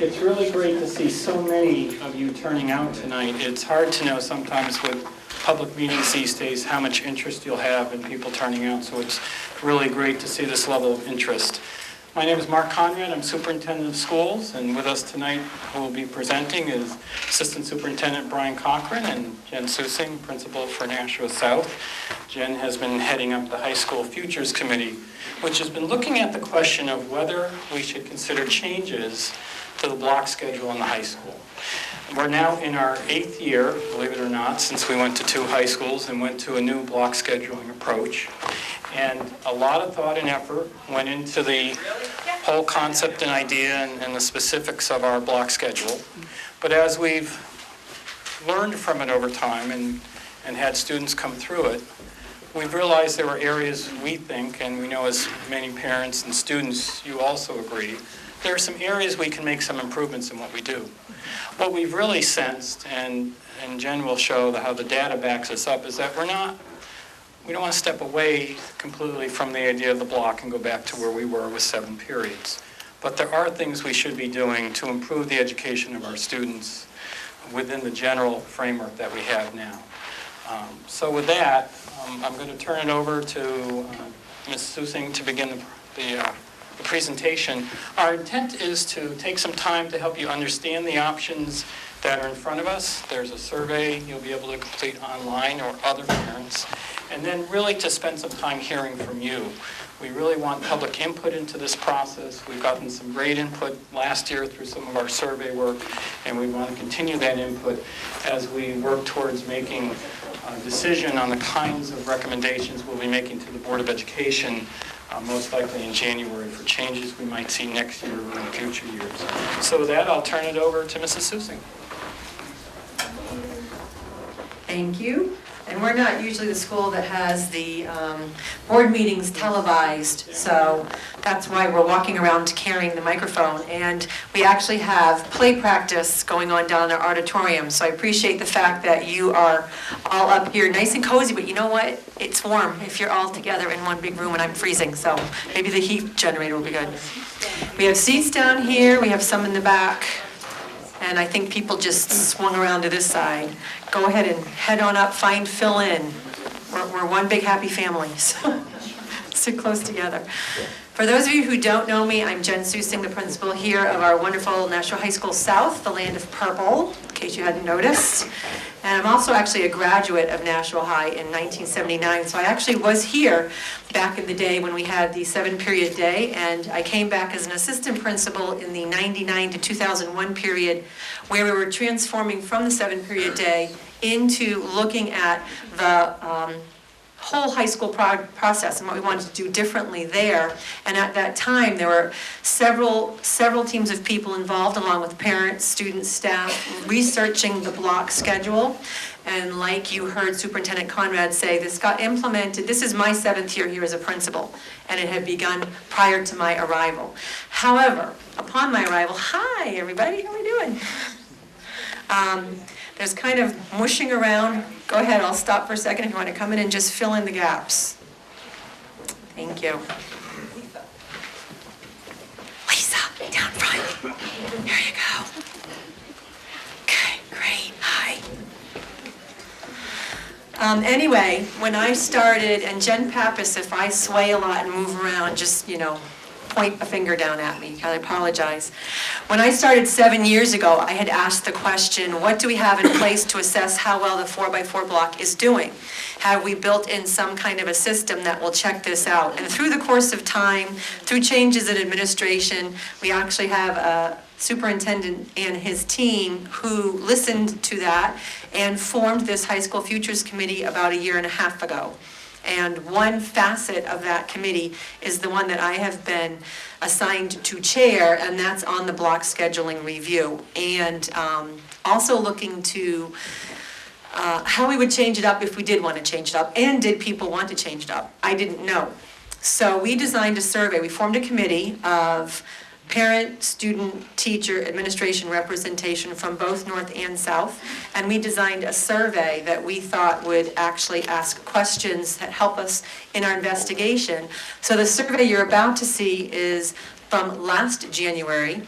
It's really great to see so many of you turning out tonight. It's hard to know sometimes with public meetings these days how much interest you'll have in people turning out, so it's really great to see this level of interest. My name is Mark Conrad. I'm Superintendent of Schools, and with us tonight who will be presenting is Assistant Superintendent Brian Cochran and Jen Susing, Principal for Nashua South. Jen has been heading up the High School Futures Committee, which has been looking at the question of whether we should consider changes to the block schedule in the high school. We're now in our 8th year, believe it or not, since we went to 2 high schools and went to a new block scheduling approach. And a lot of thought and effort went into the whole concept and idea and the specifics of our block schedule. But as we've learned from it over time and had students come through it, we've realized there were areas we think, and we know as many parents and students, you also agree, there are some areas we can make some improvements in what we do. What we've really sensed, and Jen will show how the data backs us up, is that we don't want to step away completely from the idea of the block and go back to where we were with 7 periods. But there are things we should be doing to improve the education of our students within the general framework that we have now. So with that, I'm going to turn it over to Ms. Susing to begin the presentation. Our intent is to take some time to help you understand the options that are in front of us. There's a survey you'll be able to complete online or other parents. And then really to spend some time hearing from you. We really want public input into this process. We've gotten some great input last year through some of our survey work, and we want to continue that input as we work towards making a decision on the kinds of recommendations we'll be making to the Board of Education, most likely in January, for changes we might see next year or in future years. So with that, I'll turn it over to Mrs. Susing. Thank you. And we're not usually the school that has the board meetings televised, so that's why we're walking around carrying the microphone. And we actually have play practice going on down in our auditorium, so I appreciate the fact that you are all up here nice and cozy, but you know what? It's warm if you're all together in one big room and I'm freezing, so maybe the heat generator will be good. We have seats down here, we have some in the back, and I think people just swung around to this side. Go ahead and head on up, fill in. We're one big happy family, so sit close together. For those of you who don't know me, I'm Jen Susing, the principal here of our wonderful Nashua High School South, the land of purple, in case you hadn't noticed. And I'm also actually a graduate of Nashua High in 1979, so I actually was here back in the day when we had the 7-period day, and I came back as an assistant principal in the 99 to 2001 period, where we were transforming from the 7-period day into looking at the whole high school process and what we wanted to do differently there. And at that time, there were several teams of people involved, along with parents, students, staff, researching the block schedule. And like you heard Superintendent Conrad say, this got implemented. This is my 7th year here as a principal, and it had begun prior to my arrival. However, upon my arrival, hi everybody, how are we doing? There's kind of mushing around. Go ahead, I'll stop for a second if you want to come in and just fill in the gaps. Thank you. Lisa, down front. Here you go. Okay, great, hi. Anyway, when I started, and Jen Pappas, if I sway a lot and move around, just, point a finger down at me. I apologize. When I started 7 years ago, I had asked the question, what do we have in place to assess how well the 4x4 block is doing? Have we built in some kind of a system that will check this out? And through the course of time, through changes in administration, we actually have a superintendent and his team who listened to that and formed this High School Futures Committee about 1.5 years ago. And one facet of that committee is the one that I have been assigned to chair, and that's on the block scheduling review. And also looking to how we would change it up if we did want to change it up. And did people want to change it up? I didn't know. So we designed a survey. We formed a committee of parent, student, teacher, administration representation from both North and South, and we designed a survey that we thought would actually ask questions that help us in our investigation. So the survey you're about to see is from last January,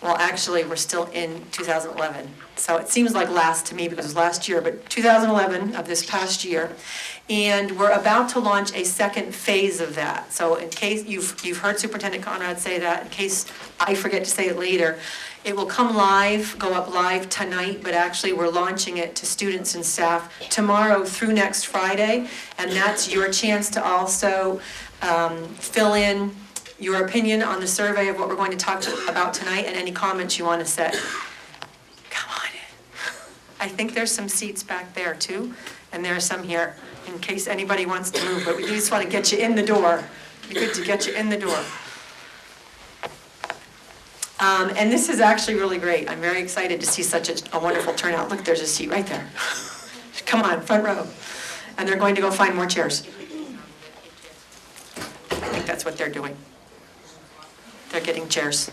Well, actually, we're still in 2011. So it seems like last to me because it was last year, but 2011 of this past year. And we're about to launch a second phase of that. So in case you've heard Superintendent Conrad say that, in case I forget to say it later, it will come live, go up live tonight, but actually we're launching it to students and staff tomorrow through next Friday. And that's your chance to also fill in your opinion on the survey of what we're going to talk about tonight and any comments you want to say. Come on in. I think there's some seats back there too, and there are some here in case anybody wants to move, but we just want to get you in the door. It'd be good to get you in the door. And this is actually really great. I'm very excited to see such a wonderful turnout. Look, there's a seat right there. Come on, front row. And they're going to go find more chairs. I think that's what they're doing. They're getting chairs.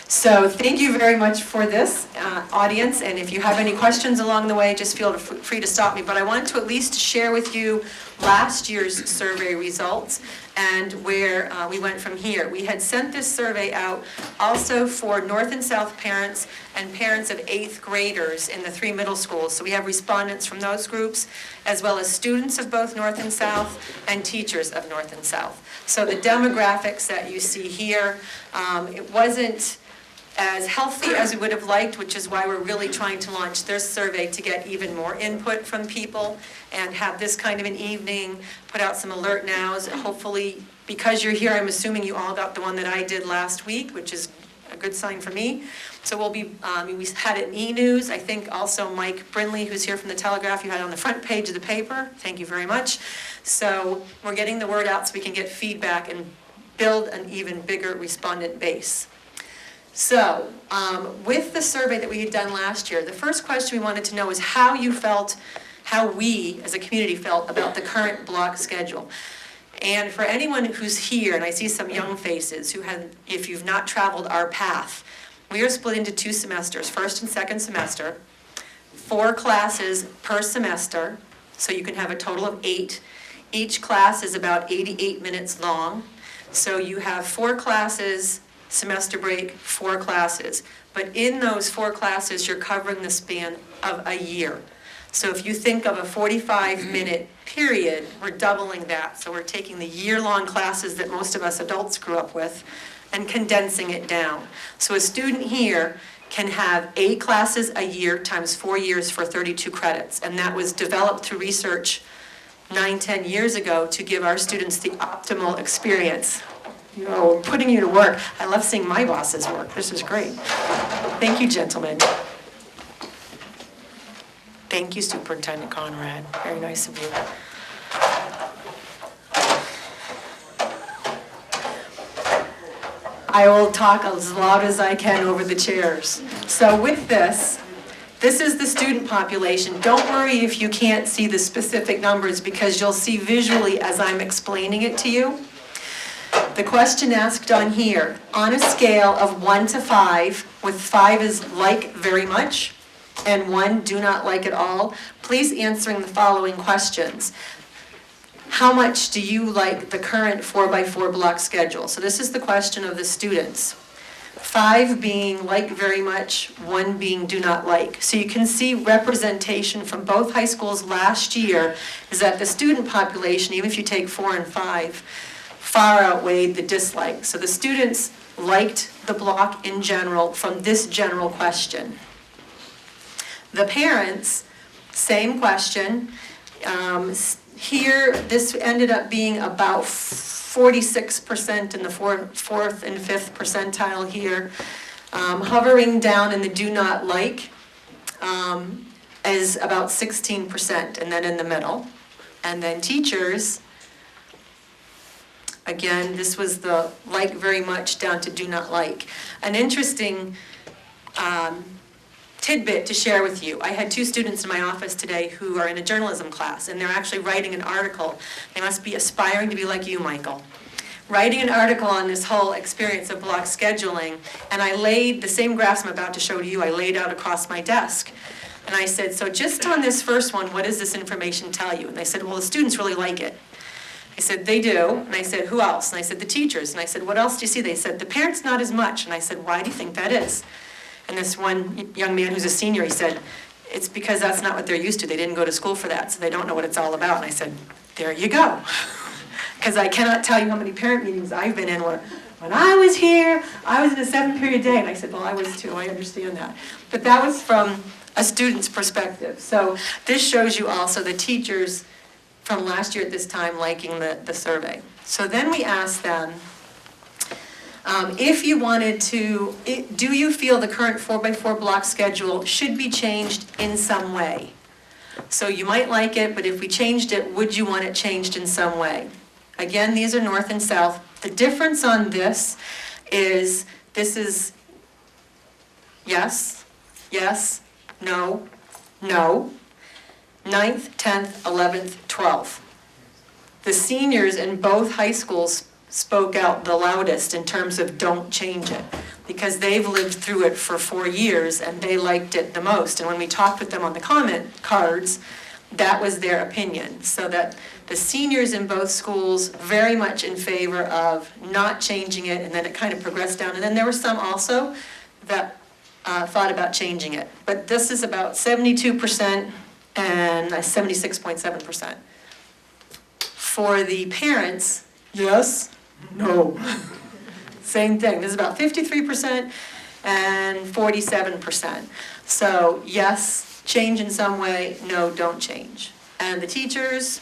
So thank you very much for this, audience, and if you have any questions along the way, just feel free to stop me. But I wanted to at least share with you last year's survey results and where we went from here. We had sent this survey out also for North and South parents and parents of 8th graders in the 3 middle schools. So we have respondents from those groups, as well as students of both North and South and teachers of North and South. So the demographics that you see here, it wasn't as healthy as we would have liked, which is why we're really trying to launch this survey to get even more input from people and have this kind of an evening, put out some alert nows. Hopefully, because you're here, I'm assuming you all got the one that I did last week, which is a good sign for me. So we'll be, we had it in e-news. I think also Mike Brinley, who's here from the Telegraph, you had it on the front page of the paper. Thank you very much. So we're getting the word out so we can get feedback and build an even bigger respondent base. So, with the survey that we had done last year, the first question we wanted to know is how you felt, how we as a community felt about the current block schedule. And for anyone who's here, and I see some young faces who have, if you've not traveled our path, we are split into 2 semesters, first and second semester, 4 classes per semester, so you can have a total of 8. Each class is about 88 minutes long, so you have 4 classes, semester break, 4 classes. But in those 4 classes, you're covering the span of a year. So if you think of a 45-minute period, we're doubling that. So we're taking the year-long classes that most of us adults grew up with and condensing it down. So a student here can have 8 classes a year times 4 years for 32 credits. And that was developed through research 9-10 years ago to give our students the optimal experience. You know, putting you to work. I love seeing my bosses work. This is great. Thank you, gentlemen. Thank you, Superintendent Conrad. Very nice of you. I will talk as loud as I can over the chairs. So with this is the student population. Don't worry if you can't see the specific numbers because you'll see visually as I'm explaining it to you. The question asked on here, on a scale of 1 to 5, with 5 is like very much, and 1 do not like at all, please answering the following questions. How much do you like the current 4x4 block schedule? So this is the question of the students. 5 being like very much, 1 being do not like. So you can see representation from both high schools last year is that the student population, even if you take 4 and 5, far outweighed the dislike. So the students liked the block in general from this general question. The parents, same question. Here, this ended up being about 46% in the 4th and 5th percentile here. Hovering down in the do not like is about 16%, and then in the middle. And then teachers, again, this was the like very much down to do not like. An interesting tidbit to share with you. I had 2 students in my office today who are in a journalism class, and they're actually writing an article. They must be aspiring to be like you, Michael. Writing an article on this whole experience of block scheduling, and I laid the same graphs I'm about to show to you, I laid out across my desk. And I said, so just on this first one, what does this information tell you? And they said, well, the students really like it. I said, they do. And I said, who else? And I said, the teachers. And I said, what else do you see? They said, the parents not as much. And I said, why do you think that is? And this one young man who's a senior, he said, it's because that's not what they're used to. They didn't go to school for that, so they don't know what it's all about. And I said, there you go. Because I cannot tell you how many parent meetings I've been in where, when I was here, I was in a 7-period day. And I said, well, I was too, I understand that. But that was from a student's perspective. So this shows you also the teachers from last year at this time liking the survey. So then we asked them, if you wanted to, do you feel the current 4x4 block schedule should be changed in some way? So you might like it, but if we changed it, would you want it changed in some way? Again, these are north and south. The difference on this is yes, yes, no, no, 9th, 10th, 11th, 12th. The seniors in both high schools spoke out the loudest in terms of don't change it, because they've lived through it for 4 years and they liked it the most. And when we talked with them on the comment cards, that was their opinion. So that the seniors in both schools very much in favor of not changing it, and then it kind of progressed down. And then there were some also that thought about changing it. But this is about 72% and 76.7%. For the parents, yes, no. Same thing. This is about 53% and 47%. So yes, change in some way, no, don't change. And the teachers,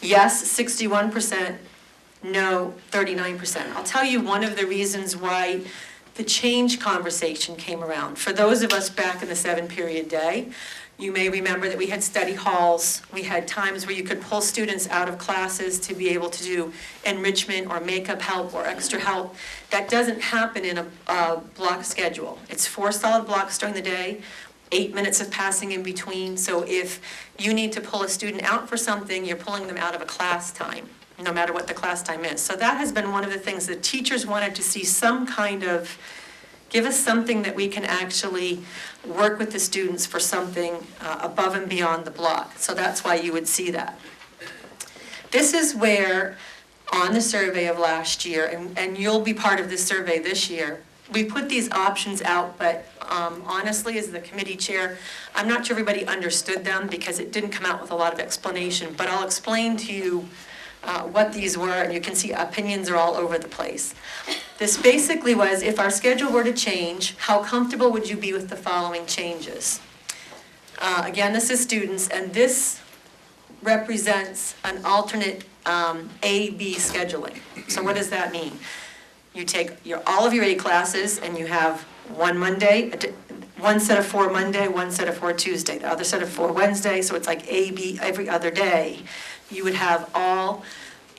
yes, 61%, no, 39%. I'll tell you one of the reasons why the change conversation came around. For those of us back in the 7-period day, you may remember that we had study halls. We had times where you could pull students out of classes to be able to do enrichment or makeup help or extra help. That doesn't happen in a block schedule. It's 4 solid blocks during the day, 8 minutes of passing in between. So if you need to pull a student out for something, you're pulling them out of a class time, no matter what the class time is. So that has been one of the things that teachers wanted to see, some kind of, give us something that we can actually work with the students for something above and beyond the block. So that's why you would see that. This is where, on the survey of last year, and you'll be part of this survey this year, we put these options out, but honestly, as the committee chair, I'm not sure everybody understood them because it didn't come out with a lot of explanation, but I'll explain to you what these were, and you can see opinions are all over the place. This basically was, if our schedule were to change, how comfortable would you be with the following changes? Again, this is students, and this represents an alternate A-B scheduling. So what does that mean? You take all of your A classes, and you have one Monday, one set of 4 Monday, one set of 4 Tuesday, the other set of 4 Wednesday, so it's like A-B every other day. You would have all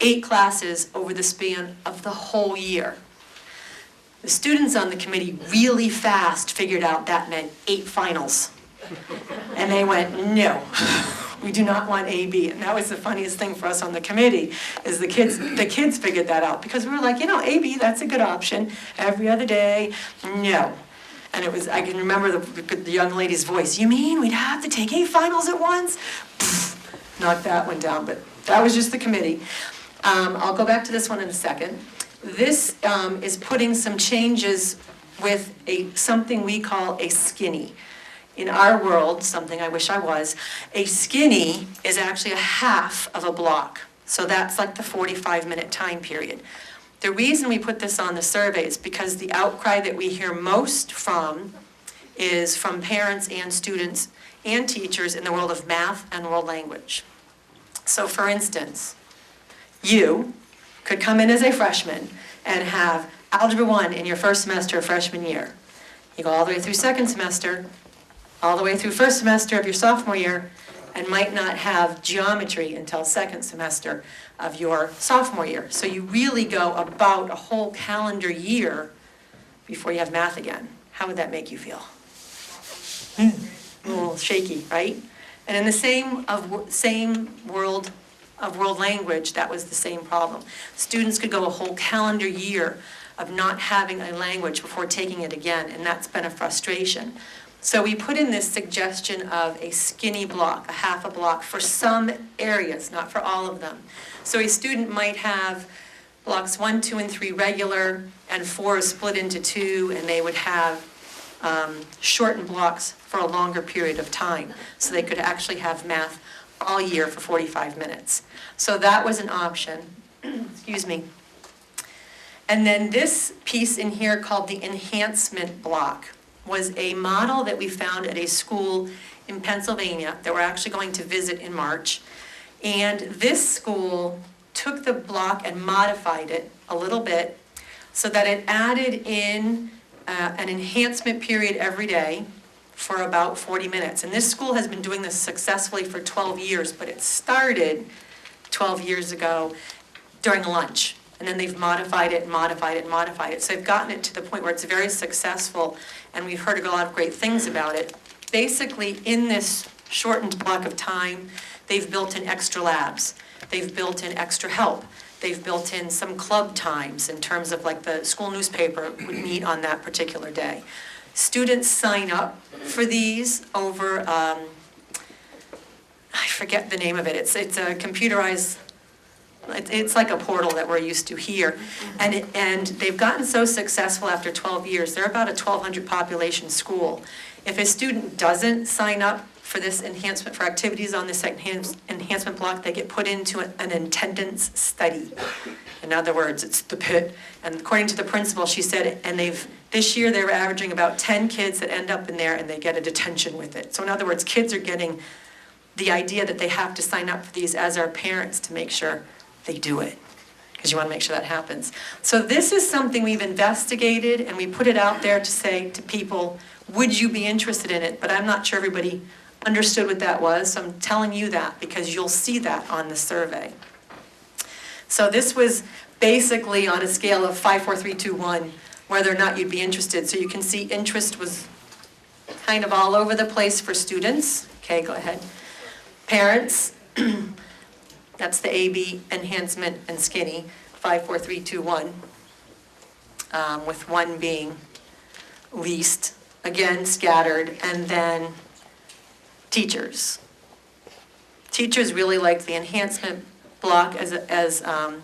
8 classes over the span of the whole year. The students on the committee really fast figured out that meant 8 finals. And they went, no, we do not want A-B. And that was the funniest thing for us on the committee, is the kids figured that out. Because we were like, A-B, that's a good option. Every other day, no. And it was, I can remember the young lady's voice, you mean we'd have to take 8 finals at once? Knocked that one down, but that was just the committee. I'll go back to this one in a second. This is putting some changes with something we call a skinny. In our world, something I wish I was, a skinny is actually a half of a block. So that's like the 45-minute time period. The reason we put this on the survey is because the outcry that we hear most from is from parents and students and teachers in the world of math and world language. So for instance, you could come in as a freshman and have Algebra 1 in your first semester of freshman year. You go all the way through second semester, all the way through first semester of your sophomore year, and might not have geometry until second semester of your sophomore year. So you really go about a whole calendar year before you have math again. How would that make you feel? A little shaky, right? And in the same world of world language, that was the same problem. Students could go a whole calendar year of not having a language before taking it again, and that's been a frustration. So we put in this suggestion of a skinny block, a half a block, for some areas, not for all of them. So a student might have blocks 1, 2, and 3 regular, and 4 is split into 2, and they would have shortened blocks for a longer period of time. So they could actually have math all year for 45 minutes. So that was an option. Excuse me. And then this piece in here called the enhancement block was a model that we found at a school in Pennsylvania that we're actually going to visit in March. And this school took the block and modified it a little bit so that it added in an enhancement period every day for about 40 minutes. And this school has been doing this successfully for 12 years, but it started 12 years ago during lunch. And then they've modified it, modified it, modified it. So they've gotten it to the point where it's very successful, and we've heard a lot of great things about it. Basically, in this shortened block of time, they've built in extra labs. They've built in extra help. They've built in some club times in terms of like the school newspaper would meet on that particular day. Students sign up for these over, I forget the name of it. It's a computerized, it's like a portal that we're used to here. And they've gotten so successful after 12 years. They're about a 1,200 population school. If a student doesn't sign up for this enhancement, for activities on this enhancement block, they get put into an attendance study. In other words, it's the pit. And according to the principal, she said, and this year they were averaging about 10 kids that end up in there and they get a detention with it. So in other words, kids are getting the idea that they have to sign up for these as our parents to make sure they do it, because you want to make sure that happens. So this is something we've investigated, and we put it out there to say to people, would you be interested in it? But I'm not sure everybody understood what that was, so I'm telling you that because you'll see that on the survey. So this was basically on a scale of 5, 4, 3, 2, 1, whether or not you'd be interested. So you can see interest was kind of all over the place for students. Okay, go ahead. Parents, that's the AB, enhancement, and skinny, 5, 4, 3, 2, 1, with 1 being least, again scattered, and then teachers. Teachers really like the enhancement block as an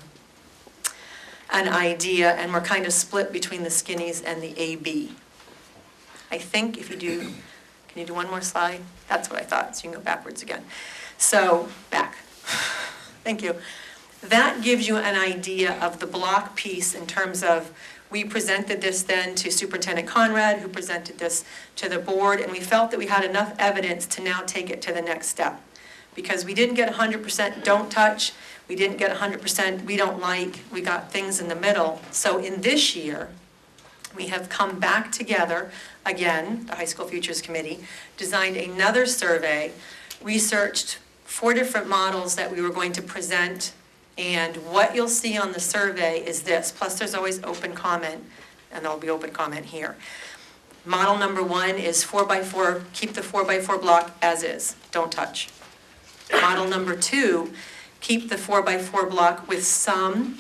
idea, and we're kind of split between the skinnies and the AB. I think if you do, can you do one more slide? That's what I thought, so you can go backwards again. So, back. Thank you. That gives you an idea of the block piece in terms of, we presented this then to Superintendent Conrad, who presented this to the board, and we felt that we had enough evidence to now take it to the next step. Because we didn't get 100% don't touch, we didn't get 100% we don't like, we got things in the middle. So in this year, we have come back together, again, the High School Futures Committee, designed another survey, researched 4 different models that we were going to present, and what you'll see on the survey is this, plus there's always open comment, and there'll be open comment here. Model number 1 is 4x4, keep the 4x4 block as is, don't touch. Model number 2, keep the 4x4 block with some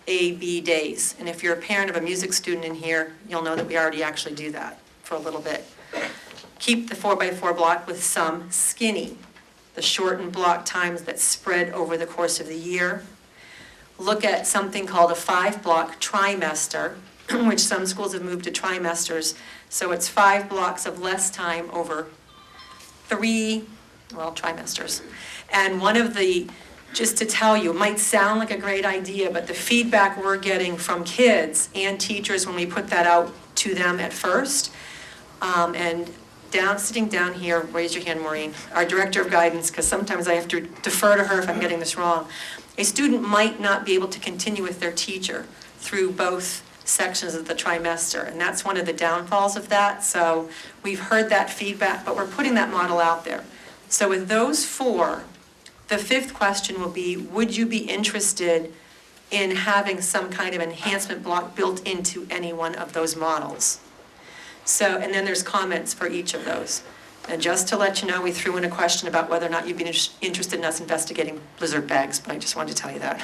A-B days. And if you're a parent of a music student in here, you'll know that we already actually do that for a little bit. Keep the 4x4 block with some skinny, the shortened block times that spread over the course of the year. Look at something called a 5-block trimester, which some schools have moved to trimesters. So it's 5 blocks of less time over 3, well, trimesters. And one of the, just to tell you, it might sound like a great idea, but the feedback we're getting from kids and teachers when we put that out to them at first, and sitting down here, raise your hand, Maureen, our director of guidance, because sometimes I have to defer to her if I'm getting this wrong. A student might not be able to continue with their teacher through both sections of the trimester, and that's one of the downfalls of that. So we've heard that feedback, but we're putting that model out there. So with those 4, the 5th question will be, would you be interested in having some kind of enhancement block built into any one of those models? So, and then there's comments for each of those. And just to let you know, we threw in a question about whether or not you'd be interested in us investigating blizzard bags, but I just wanted to tell you that.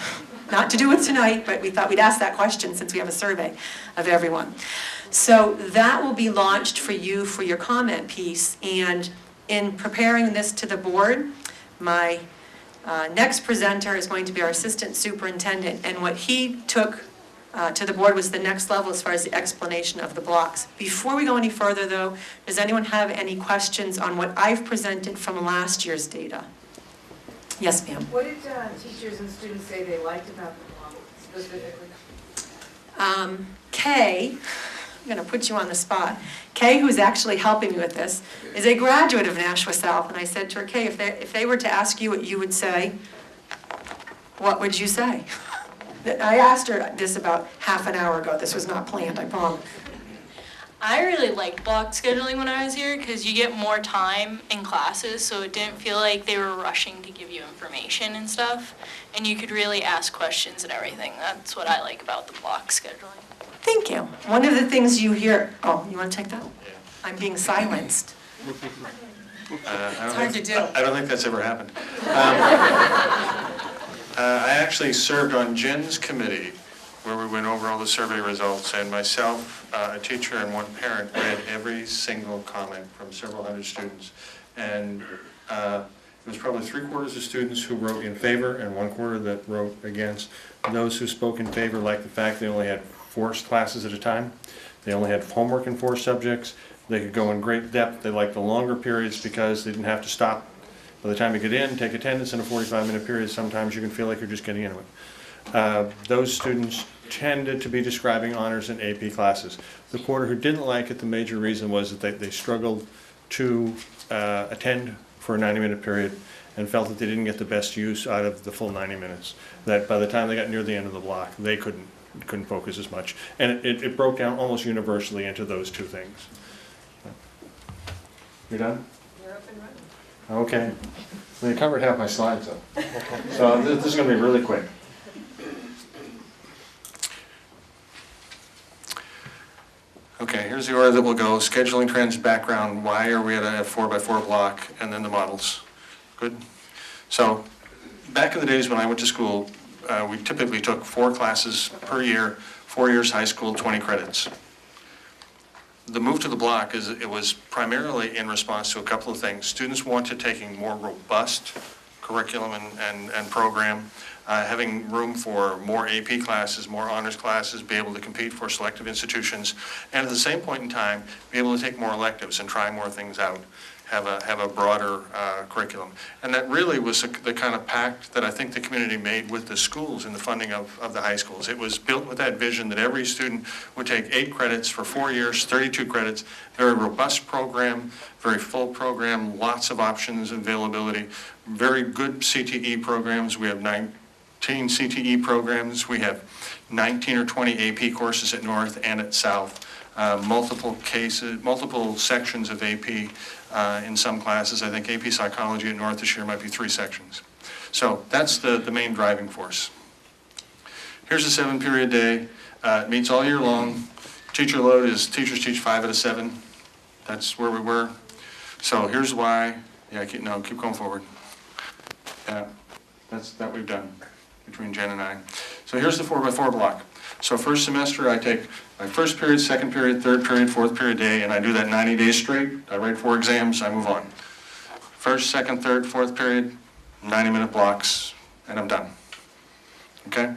Not to do with tonight, but we thought we'd ask that question since we have a survey of everyone. So that will be launched for you for your comment piece. And in preparing this to the board, my next presenter is going to be our assistant superintendent. And what he took to the board was the next level as far as the explanation of the blocks. Before we go any further though, does anyone have any questions on what I've presented from last year's data? Yes, ma'am. What did teachers and students say they liked about the block specifically? Kay, I'm going to put you on the spot. Kay, who's actually helping me with this, is a graduate of Nashua South. And I said to her, Kay, if they were to ask you what you would say, what would you say? I asked her this about half an hour ago. This was not planned, I promise. I really liked block scheduling when I was here because you get more time in classes, so it didn't feel like they were rushing to give you information and stuff, and you could really ask questions and everything. That's what I like about the block scheduling. Thank you. One of the things you hear, oh, you want to take that? Yeah. I'm being silenced. It's hard to do. I don't think that's ever happened. I actually served on Jen's committee where we went over all the survey results, and myself, a teacher and one parent, read every single comment from several hundred students. And it was probably 3/4 of students who wrote in favor and 1/4 that wrote against. Those who spoke in favor liked the fact they only had 4 classes at a time. They only had homework in 4 subjects. They could go in great depth. They liked the longer periods because they didn't have to stop. By the time you get in, take attendance in a 45-minute period, sometimes you can feel like you're just getting into it. Those students tended to be describing honors and AP classes. The quarter who didn't like it, the major reason was that they struggled to attend for a 90-minute period and felt that they didn't get the best use out of the full 90 minutes. That by the time they got near the end of the block, they couldn't focus as much. And it broke down almost universally into those 2 things. You're done? You're up and running. Okay. Well, you covered half my slides though. So this is going to be really quick. Okay, here's the order that we'll go. Scheduling trends, background, why are we at a 4x4 block, and then the models. Good? So back in the days when I went to school, we typically took 4 classes per year, 4 years high school, 20 credits. The move to the block it was primarily in response to a couple of things. Students wanted taking more robust curriculum and program, having room for more AP classes, more honors classes, be able to compete for selective institutions, and at the same point in time, be able to take more electives and try more things out, have a broader curriculum. And that really was the kind of pact that I think the community made with the schools in the funding of the high schools. It was built with that vision that every student would take 8 credits for 4 years, 32 credits, very robust program, very full program, lots of options and availability, very good CTE programs. We have 19 CTE programs. We have 19 or 20 AP courses at North and at South. Multiple sections of AP in some classes. I think AP Psychology at North this year might be 3 sections. So that's the main driving force. Here's a 7-period day. It meets all year long. Teacher load is teachers teach 5 out of 7. That's where we were. So here's why. Yeah, keep going forward. Yeah, that's that we've done between Jen and I. So here's the 4x4 block. So first semester, I take my first period, second period, third period, fourth period day, and I do that 90 days straight. I write 4 exams, I move on. First, second, third, fourth period, 90-minute blocks, and I'm done. Okay?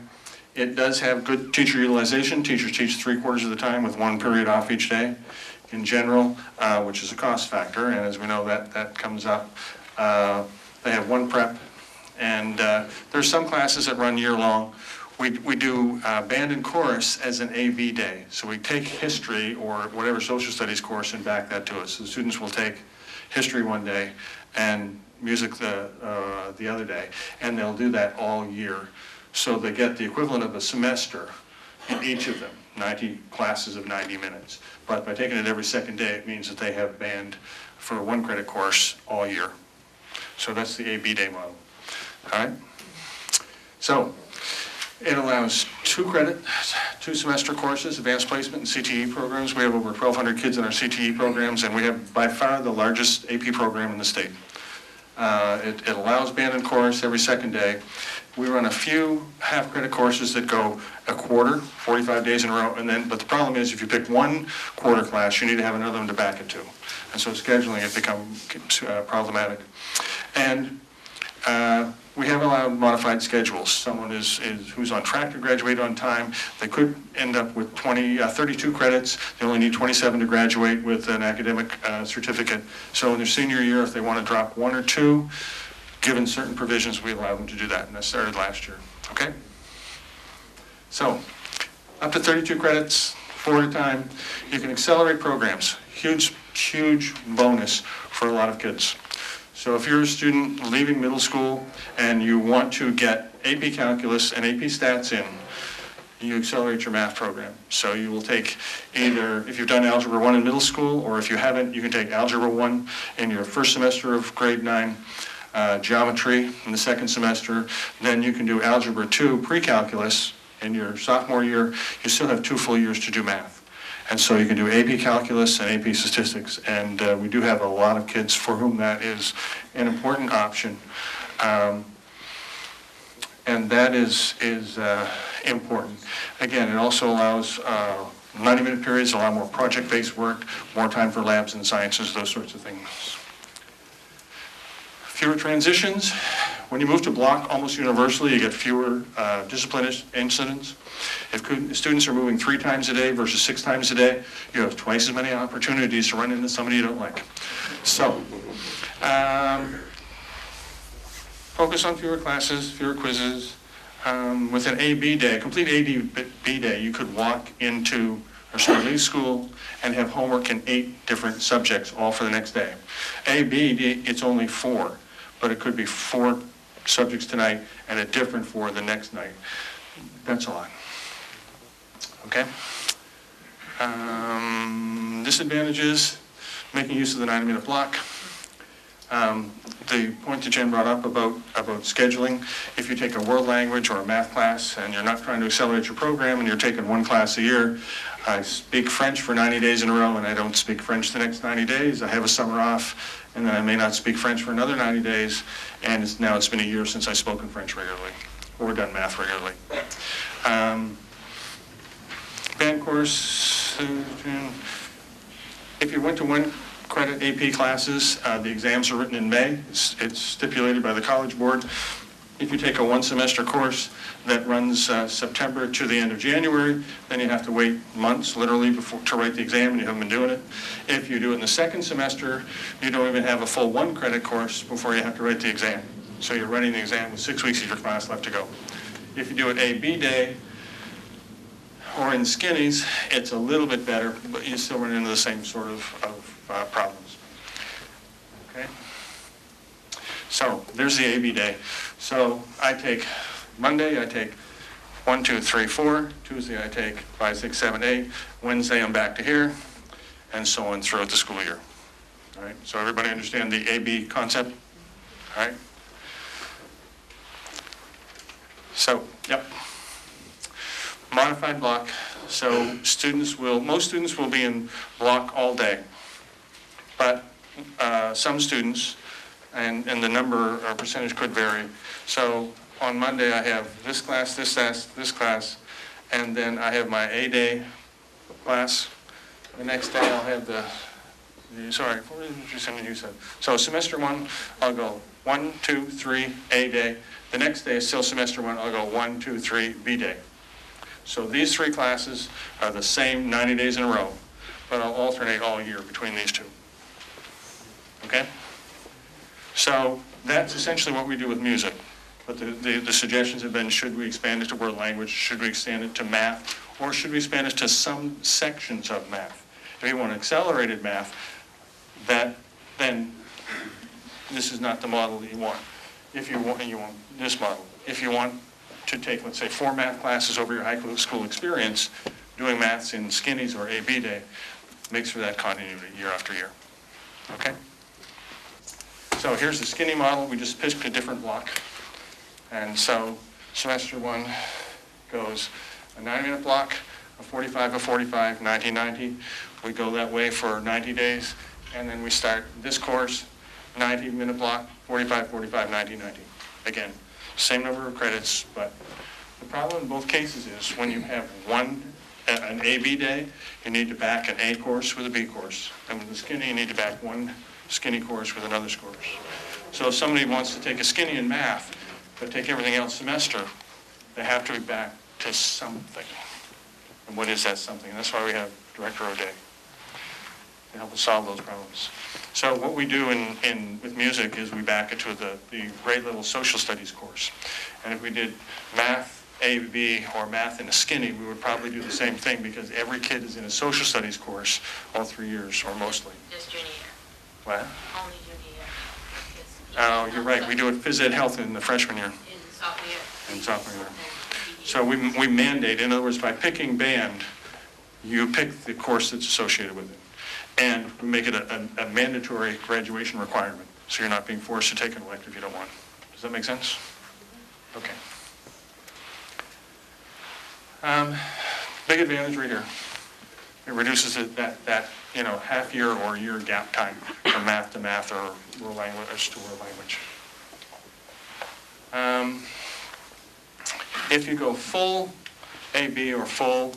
It does have good teacher utilization. Teachers teach 3/4 of the time with 1 period off each day in general, which is a cost factor, and as we know, that comes up. They have 1 prep, and there's some classes that run year-long. We do band and chorus as an AB day. So we take history or whatever social studies course and back that to us. So the students will take history one day and music the other day, and they'll do that all year. So they get the equivalent of a semester in each of them, 90 classes of 90 minutes. But by taking it every second day, it means that they have band for a 1 credit course all year. So that's the AB day model. All right? So it allows 2 credit, 2 semester courses, advanced placement and CTE programs. We have over 1,200 kids in our CTE programs, and we have by far the largest AP program in the state. It allows band and chorus every second day. We run a few half-credit courses that go a quarter, 45 days in a row, but the problem is if you pick one quarter class, you need to have another one to back it to. And so scheduling it becomes problematic. And we have allowed modified schedules. Someone who's on track to graduate on time, they could end up with 32 credits. They only need 27 to graduate with an academic certificate. So in their senior year, if they want to drop 1 or 2, given certain provisions, we allow them to do that, and that started last year, okay? So, up to 32 credits, 4 at a time. You can accelerate programs. Huge, huge bonus for a lot of kids. So if you're a student leaving middle school and you want to get AP Calculus and AP Stats in, you accelerate your math program. So you will take either, if you've done Algebra 1 in middle school, or if you haven't, you can take Algebra 1 in your first semester of grade 9, geometry in the second semester, then you can do Algebra 2 pre-calculus in your sophomore year. You still have 2 full years to do math. And so you can do AP Calculus and AP Statistics, and we do have a lot of kids for whom that is an important option. And that is important. Again, it also allows 90-minute periods, allow more project-based work, more time for labs and sciences, those sorts of things. Fewer transitions. When you move to block, almost universally, you get fewer discipline incidents. If students are moving 3 times a day versus 6 times a day, you have twice as many opportunities to run into somebody you don't like. So, focus on fewer classes, fewer quizzes. With an A-B day, a complete A-B day, you could walk into or leave school and have homework in 8 different subjects, all for the next day. A-B, it's only 4, but it could be 4 subjects tonight and a different 4 the next night. That's a lot. Okay? Disadvantages, making use of the 90-minute block. The point that Jen brought up about scheduling, if you take a world language or a math class and you're not trying to accelerate your program and you're taking 1 class a year, I speak French for 90 days in a row and I don't speak French the next 90 days. I have a summer off and then I may not speak French for another 90 days, and it's been a year since I've spoken French regularly or done math regularly. Band course, if you went to 1 credit AP classes, the exams are written in May. It's stipulated by the College Board. If you take a 1-semester course that runs September to the end of January, then you have to wait months, literally, to write the exam, and you haven't been doing it. If you do it in the 2nd semester, you don't even have a full 1 credit course before you have to write the exam. So you're writing the exam with 6 weeks of your class left to go. If you do it A-B day, or in skinnies, it's a little bit better, but you still run into the same sort of problems. Okay? So there's the A-B day. So Monday I take 1, 2, 3, 4. Tuesday I take 5, 6, 7, 8. Wednesday I'm back to here, and so on throughout the school year. All right? So everybody understand the A-B concept? All right? So, yep. Modified block. So most students will be in block all day. But some students, and the number or percentage could vary. So on Monday I have this class, this class, and then I have my A-day class. The next day I'll have you said. So semester 1, I'll go 1, 2, 3, A-day. The next day is still semester 1, I'll go 1, 2, 3, B-day. So these 3 classes are the same 90 days in a row, but I'll alternate all year between these 2. Okay? So that's essentially what we do with music. But the suggestions have been, should we expand it to world language? Should we expand it to math? Or should we expand it to some sections of math? If you want accelerated math, then this is not the model that you want. If you want this model. If you want to take, let's say, 4 math classes over your high school experience, doing maths in skinnies or A-B day makes for that continuity year after year. Okay? So here's the skinny model. We just picked a different block. And so semester 1 goes a 90-minute block, a 45, 90, 90. We go that way for 90 days. And then we start this course, 90-minute block, 45, 90, 90. Again, same number of credits, but the problem in both cases is when you have an A-B day, you need to back an A course with a B course. And with the skinny, you need to back one skinny course with another course. So if somebody wants to take a skinny in math, but take everything else semester, they have to be back to something. And what is that something? And that's why we have Director O'Day to help us solve those problems. So what we do with music is we back it to the grade level social studies course. And if we did math A, B, or math in a skinny, we would probably do the same thing because every kid is in a social studies course all 3 years or mostly. Just junior year, What? only junior year. Oh, you're right. We do it phys ed health in the freshman year In sophomore year. and sophomore year. So we mandate, in other words, by picking band, you pick the course that's associated with it. And we make it a mandatory graduation requirement, so you're not being forced to take an elective you don't want. Does that make sense? Okay. Big advantage right here. It reduces that half year or year gap time from math to math or world language to world language. If you go full AB or full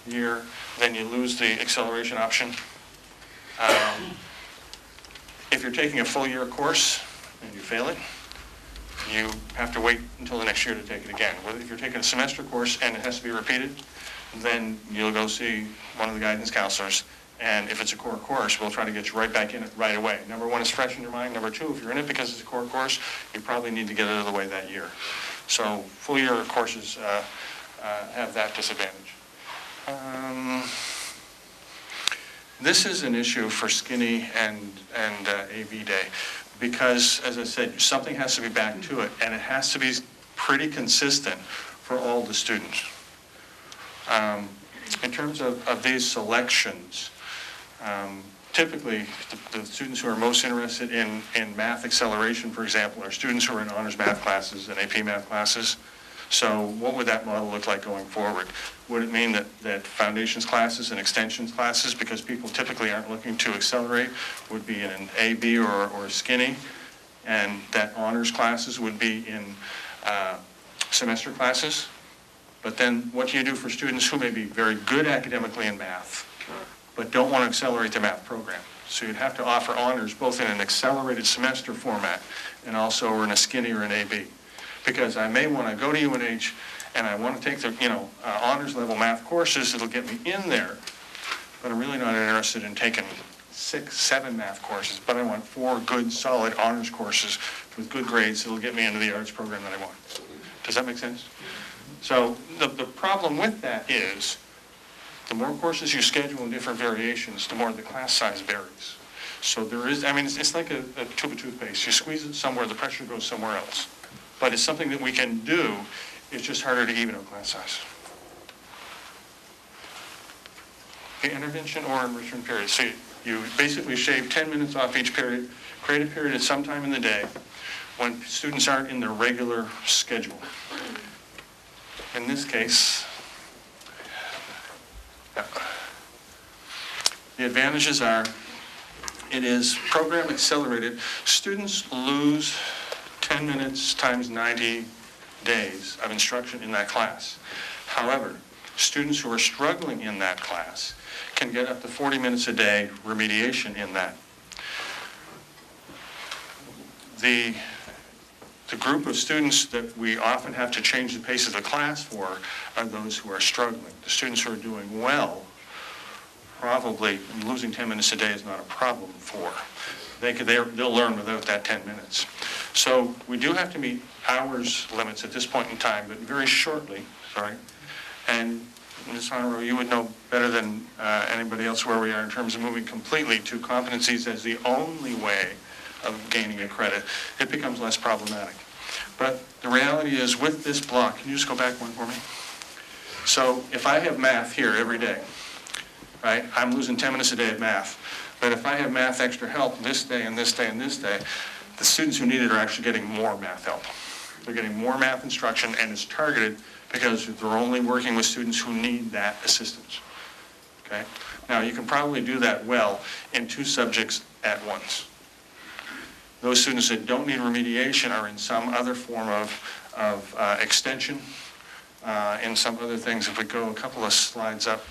year, then you lose the acceleration option. If you're taking a full year course and you fail it, you have to wait until the next year to take it again. If you're taking a semester course and it has to be repeated, then you'll go see one of the guidance counselors. And if it's a core course, we'll try to get you right back in it right away. Number one, it's fresh in your mind. Number two, if you're in it because it's a core course, you probably need to get it out of the way that year. So full year courses have that disadvantage. This is an issue for skinny and AB day because, as I said, something has to be back to it, and it has to be pretty consistent for all the students. In terms of these selections, typically the students who are most interested in math acceleration, for example, are students who are in honors math classes and AP math classes. So what would that model look like going forward? Would it mean that foundations classes and extensions classes, because people typically aren't looking to accelerate, would be in an AB or skinny, and that honors classes would be in semester classes? But then what do you do for students who may be very good academically in math, but don't want to accelerate the math program? So you'd have to offer honors both in an accelerated semester format and also in a skinny or an AB. Because I may want to go to UNH and I want to take the honors level math courses that'll get me in there, but I'm really not interested in taking 6, 7 math courses, but I want 4 good, solid honors courses with good grades that'll get me into the arts program that I want. Does that make sense? So the problem with that is the more courses you schedule in different variations, the more the class size varies. So there is, it's like a tube of toothpaste. You squeeze it somewhere, the pressure goes somewhere else. But it's something that we can do. It's just harder to even out class size. The intervention or enrichment period. So you basically shave 10 minutes off each period, create a period at some time in the day when students aren't in their regular schedule. In this case, the advantages are it is program accelerated. Students lose 10 minutes times 90 days of instruction in that class. However, students who are struggling in that class can get up to 40 minutes a day remediation in that. The group of students that we often have to change the pace of the class for are those who are struggling. The students who are doing well, probably losing 10 minutes a day is not a problem for. They'll learn without that 10 minutes. So we do have to meet hours limits at this point in time, but very shortly, And Ms. Honorable, you would know better than anybody else where we are in terms of moving completely to competencies as the only way of gaining a credit. It becomes less problematic. But the reality is with this block, can you just go back one for me? So if I have math here every day, right, I'm losing 10 minutes a day of math. But if I have math extra help this day and this day and this day, the students who need it are actually getting more math help. They're getting more math instruction, and it's targeted because they're only working with students who need that assistance. Okay? Now, you can probably do that well in 2 subjects at once. Those students that don't need remediation are in some other form of extension, in some other things. If we go a couple of slides up.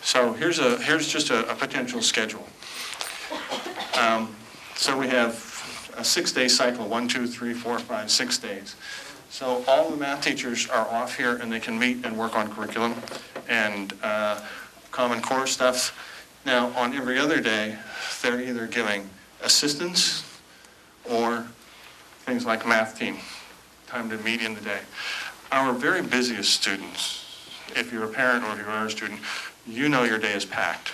So here's just a potential schedule. So we have a 6-day cycle, 1, 2, 3, 4, 5, 6 days. So all the math teachers are off here and they can meet and work on curriculum and Common Core stuff. Now, on every other day, they're either giving assistance or things like math team, time to meet in the day. Our very busiest students, if you're a parent or if you are a student, you know your day is packed.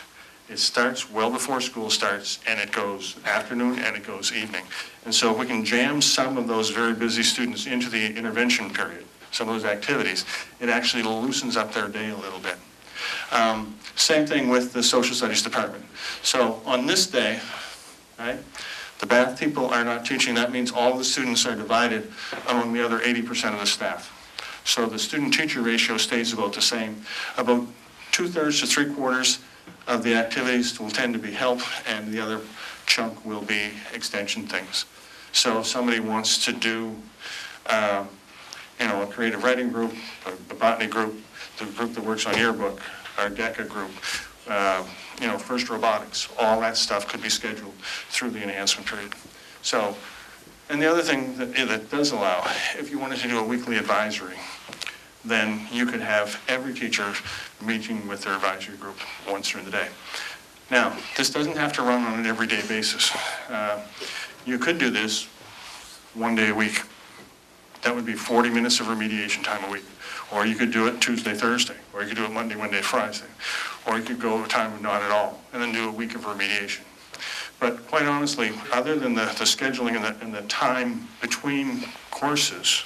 It starts well before school starts, and it goes afternoon, and it goes evening. And so if we can jam some of those very busy students into the intervention period, some of those activities, it actually loosens up their day a little bit. Same thing with the social studies department. So on this day, right, the math people are not teaching. That means all the students are divided among the other 80% of the staff. So the student-teacher ratio stays about the same. About 2/3 to 3/4 of the activities will tend to be help, and the other chunk will be extension things. So if somebody wants to do, a creative writing group, a botany group, the group that works on yearbook, our DECA group, first robotics, all that stuff could be scheduled through the enhancement period. So, and the other thing that does allow, if you wanted to do a weekly advisory, then you could have every teacher meeting with their advisory group once during the day. Now, this doesn't have to run on an everyday basis. You could do this 1 day a week. That would be 40 minutes of remediation time a week. Or you could do it Tuesday, Thursday, or you could do it Monday, Wednesday, Friday. Or you could go a time of not at all, and then do a week of remediation. But quite honestly, other than the scheduling and the time between courses,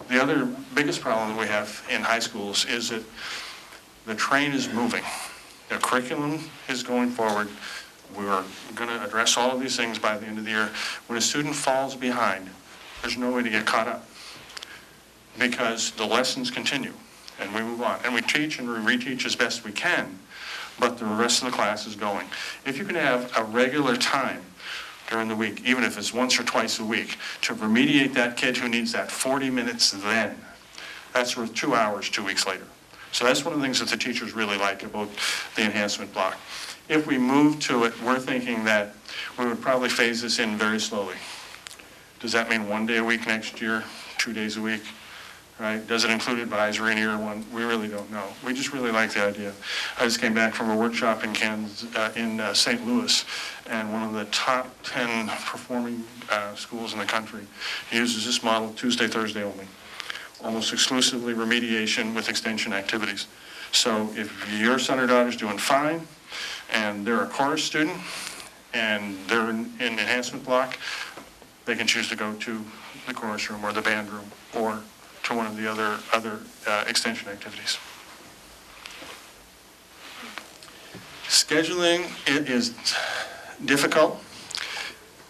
the other biggest problem that we have in high schools is that the train is moving. The curriculum is going forward. We are going to address all of these things by the end of the year. When a student falls behind, there's no way to get caught up because the lessons continue and we move on. And we teach and we reteach as best we can, but the rest of the class is going. If you can have a regular time during the week, even if it's once or twice a week, to remediate that kid who needs that 40 minutes then, that's worth 2 hours 2 weeks later. So that's one of the things that the teachers really like about the enhancement block. If we move to it, we're thinking that we would probably phase this in very slowly. Does that mean 1 day a week next year, 2 days a week? Right? Does it include advisory in year one? We really don't know. We just really like the idea. I just came back from a workshop in St. Louis, and one of the top 10 performing schools in the country uses this model Tuesday, Thursday only. Almost exclusively remediation with extension activities. So if your son or daughter's doing fine, and they're a chorus student, and they're in enhancement block, they can choose to go to the chorus room or the band room or to one of the other extension activities. Scheduling, it is difficult,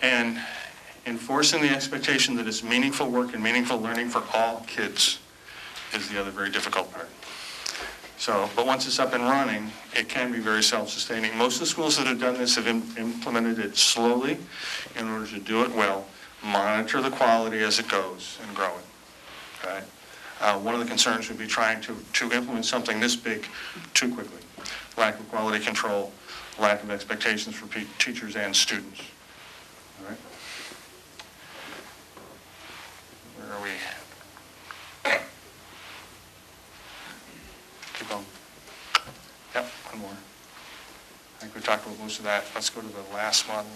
and enforcing the expectation that it's meaningful work and meaningful learning for all kids is the other very difficult part. So, but once it's up and running, it can be very self-sustaining. Most of the schools that have done this have implemented it slowly in order to do it well, monitor the quality as it goes and grow it. Okay? One of the concerns would be trying to implement something this big too quickly. Lack of quality control, lack of expectations for teachers and students. All right? Where are we? Keep going. Yep, one more. I think we talked about most of that. Let's go to the last model.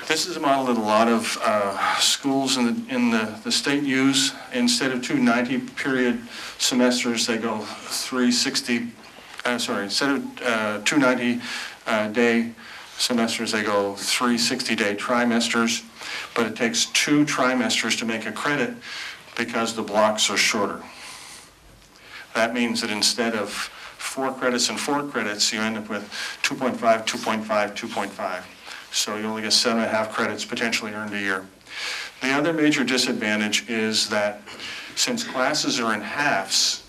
This is a model that a lot of schools in the state use. Instead of 2 90-period semesters, they go 360. Instead of 2 90-day semesters, they go 3 60-day trimesters. But it takes 2 trimesters to make a credit because the blocks are shorter. That means that instead of 4 credits and 4 credits, you end up with 2.5, 2.5, 2.5. So you only get 7.5 credits potentially earned a year. The other major disadvantage is that since classes are in halves,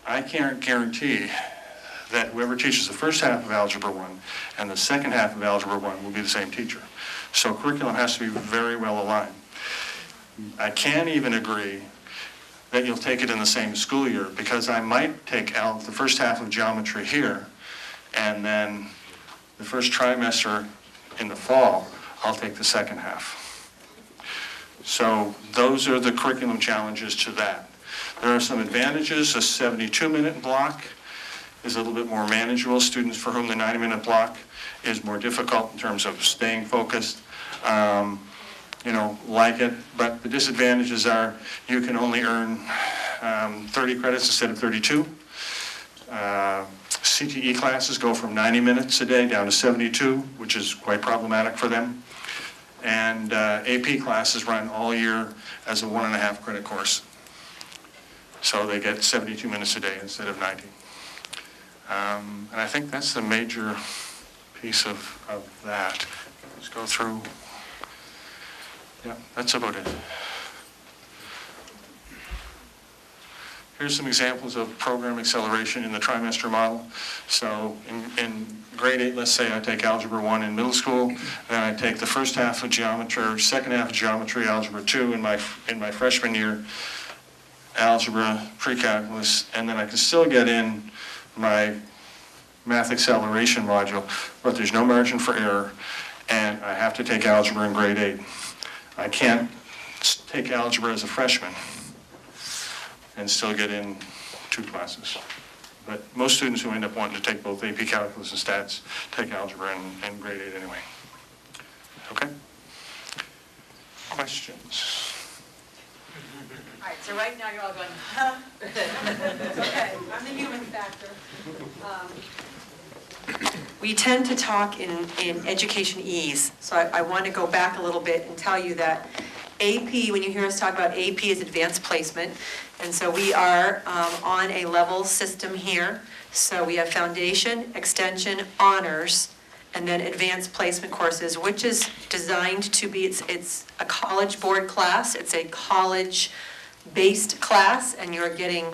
I can't guarantee that whoever teaches the first half of Algebra 1 and the second half of Algebra 1 will be the same teacher. So curriculum has to be very well aligned. I can't even agree that you'll take it in the same school year, because I might take out the first half of geometry here, and then the first trimester in the fall, I'll take the second half. So those are the curriculum challenges to that. There are some advantages. A 72-minute block is a little bit more manageable. Students for whom the 90-minute block is more difficult in terms of staying focused, like it. But the disadvantages are you can only earn 30 credits instead of 32. CTE classes go from 90 minutes a day down to 72, which is quite problematic for them. And AP classes run all year as a 1.5 credit course. So they get 72 minutes a day instead of 90. And I think that's the major piece of that. Let's go through. Yeah, that's about it. Here's some examples of program acceleration in the trimester model. So in grade 8, let's say I take Algebra 1 in middle school, then I take the first half of geometry, or second half of geometry, Algebra 2 in my freshman year, algebra, pre-calculus, and then I can still get in my math acceleration module, but there's no margin for error, and I have to take algebra in grade 8. I can't take algebra as a freshman and still get in 2 classes. But most students who end up wanting to take both AP Calculus and Stats take algebra in grade 8 anyway. Okay? Questions? All right, so right now you're all going, huh? It's okay, I'm the human factor. We tend to talk in education ease, so I want to go back a little bit and tell you that AP, when you hear us talk about AP, is advanced placement, and so we are on a level system here. So we have foundation, extension, honors, and then advanced placement courses, which is designed to be, it's a college board class, it's a college-based class, and you're getting,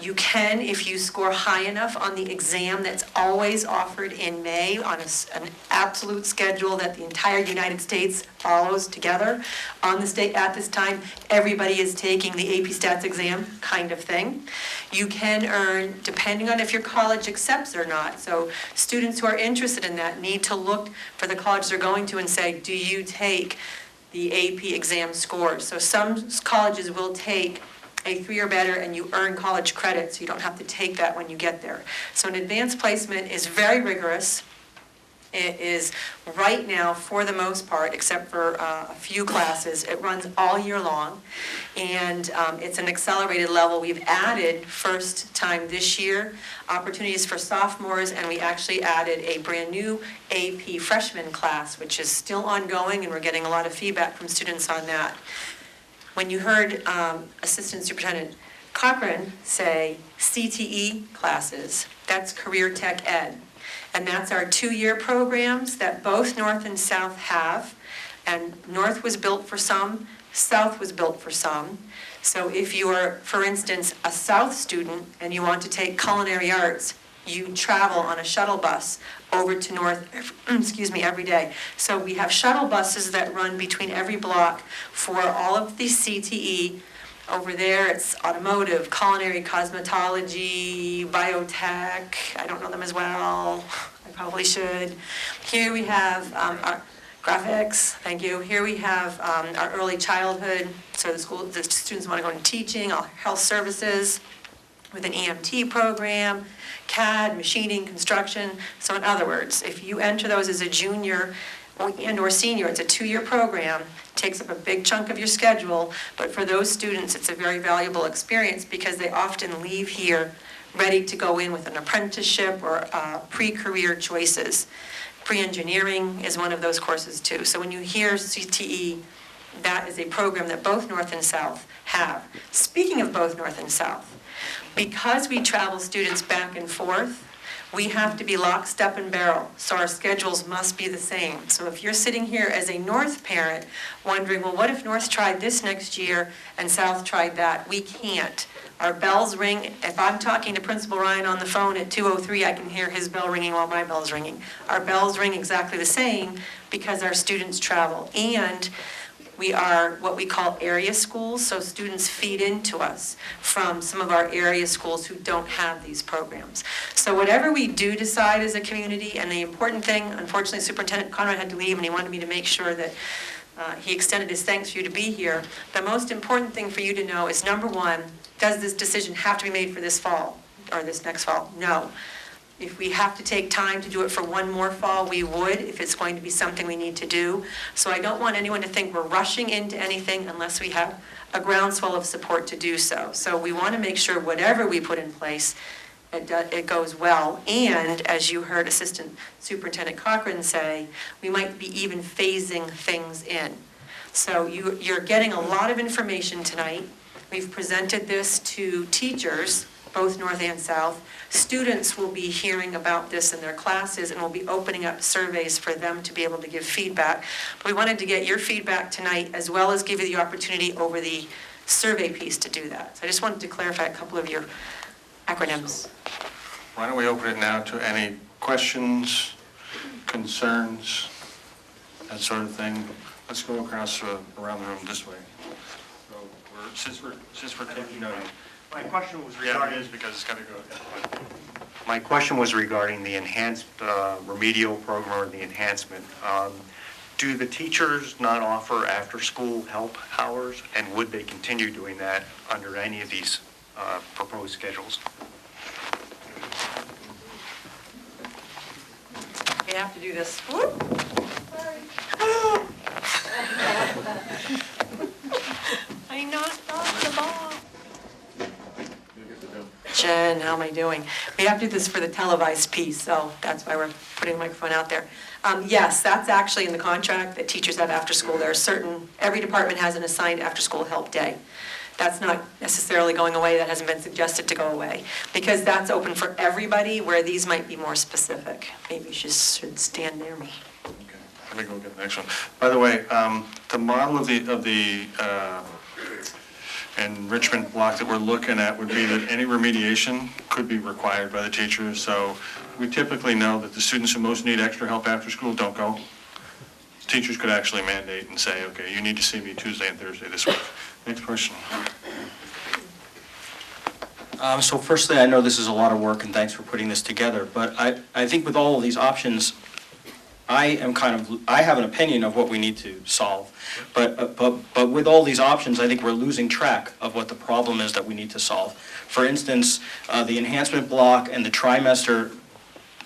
you can, if you score high enough on the exam that's always offered in May on an absolute schedule that the entire United States follows together on the state at this time, everybody is taking the AP Stats exam kind of thing. You can earn, depending on if your college accepts or not. So students who are interested in that need to look for the college they're going to and say, do you take the AP exam scores? So some colleges will take a 3 or better and you earn college credit, so you don't have to take that when you get there. So an advanced placement is very rigorous. It is right now, for the most part, except for a few classes, it runs all year long, and it's an accelerated level. We've added, first time this year, opportunities for sophomores, and we actually added a brand new AP freshman class, which is still ongoing, and we're getting a lot of feedback from students on that. When you heard Assistant Superintendent Cochran say CTE classes, that's Career Tech Ed. And that's our 2-year programs that both North and South have. And North was built for some, South was built for some. So if you are, for instance, a South student and you want to take culinary arts, you travel on a shuttle bus over to North, every day. So we have shuttle buses that run between every block for all of the CTE. Over there, it's automotive, culinary, cosmetology, biotech. I don't know them as well. I probably should. Here we have our graphics. Thank you. Here we have our early childhood. So the students want to go into teaching, health services with an EMT program, CAD, machining, construction. So in other words, if you enter those as a junior and or senior, it's a 2-year program, takes up a big chunk of your schedule, but for those students, it's a very valuable experience because they often leave here ready to go in with an apprenticeship or pre-career choices. Pre-engineering is one of those courses too. So when you hear CTE, that is a program that both North and South have. Speaking of both North and South, because we travel students back and forth, we have to be lockstep and barrel, so our schedules must be the same. So if you're sitting here as a North parent wondering, well, what if North tried this next year and South tried that? We can't. Our bells ring. If I'm talking to Principal Ryan on the phone at 2:03, I can hear his bell ringing while my bell's ringing. Our bells ring exactly the same because our students travel. And we are what we call area schools, so students feed into us from some of our area schools who don't have these programs. So whatever we do decide as a community, and the important thing, unfortunately Superintendent Conrad had to leave and he wanted me to make sure that he extended his thanks for you to be here. The most important thing for you to know is, number one, does this decision have to be made for this fall or this next fall? No. If we have to take time to do it for one more fall, we would, if it's going to be something we need to do. So I don't want anyone to think we're rushing into anything unless we have a groundswell of support to do so. So we want to make sure whatever we put in place, it goes well. And as you heard Assistant Superintendent Cochran say, we might be even phasing things in. So you're getting a lot of information tonight. We've presented this to teachers, both North and South. Students will be hearing about this in their classes, and we'll be opening up surveys for them to be able to give feedback. But we wanted to get your feedback tonight, as well as give you the opportunity over the survey piece to do that. So I just wanted to clarify a couple of your acronyms. Why don't we open it now to any questions, concerns, that sort of thing? Let's go across around the room this way. So since we're taking note. My question was Yeah, regarding, it is because it's got to go. my question was regarding the enhanced remedial program or the enhancement. Do the teachers not offer after-school help hours, and would they continue doing that under any of these proposed schedules? We have to do this. Whoop. I knocked off the ball. Jen, how am I doing? We have to do this for the televised piece, so that's why we're putting the microphone out there. Yes, that's actually in the contract, that teachers have after school. There are certain, every department has an assigned after-school help day. That's not necessarily going away, that hasn't been suggested to go away, because that's open for everybody, where these might be more specific. Maybe you should stand near me. Okay, let me go get the next one. By the way, the model of the enrichment block that we're looking at would be that any remediation could be required by the teacher. So we typically know that the students who most need extra help after school don't go. Teachers could actually mandate and say, okay, you need to see me Tuesday and Thursday this week. Next question. So firstly, I know this is a lot of work, and thanks for putting this together, but I think with all of these options, I have an opinion of what we need to solve, but with all these options, I think we're losing track of what the problem is that we need to solve. For instance, the enhancement block and the trimester,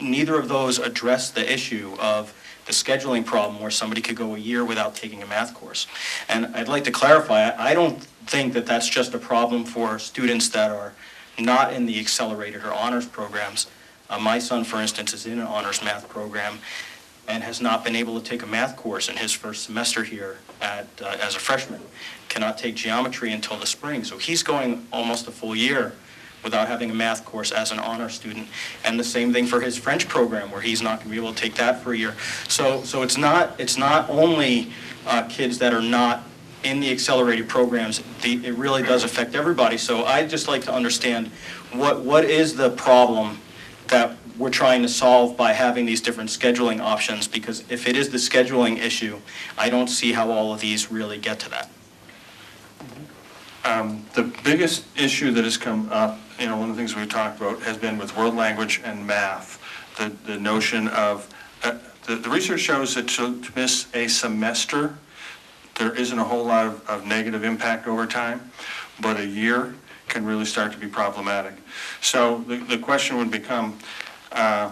neither of those address the issue of the scheduling problem where somebody could go a year without taking a math course. And I'd like to clarify, I don't think that that's just a problem for students that are not in the accelerated or honors programs. My son, for instance, is in an honors math program and has not been able to take a math course in his first semester here as a freshman. Cannot take geometry until the spring. So he's going almost a full year without having a math course as an honor student. And the same thing for his French program, where he's not going to be able to take that for a year. So it's not only kids that are not in the accelerated programs. It really does affect everybody. So I'd just like to understand what is the problem that we're trying to solve by having these different scheduling options, because if it is the scheduling issue, I don't see how all of these really get to that. The biggest issue that has come up, one of the things we've talked about has been with world language and math. The notion of, the research shows that to miss a semester, there isn't a whole lot of negative impact over time, but a year can really start to be problematic. So the question would become, I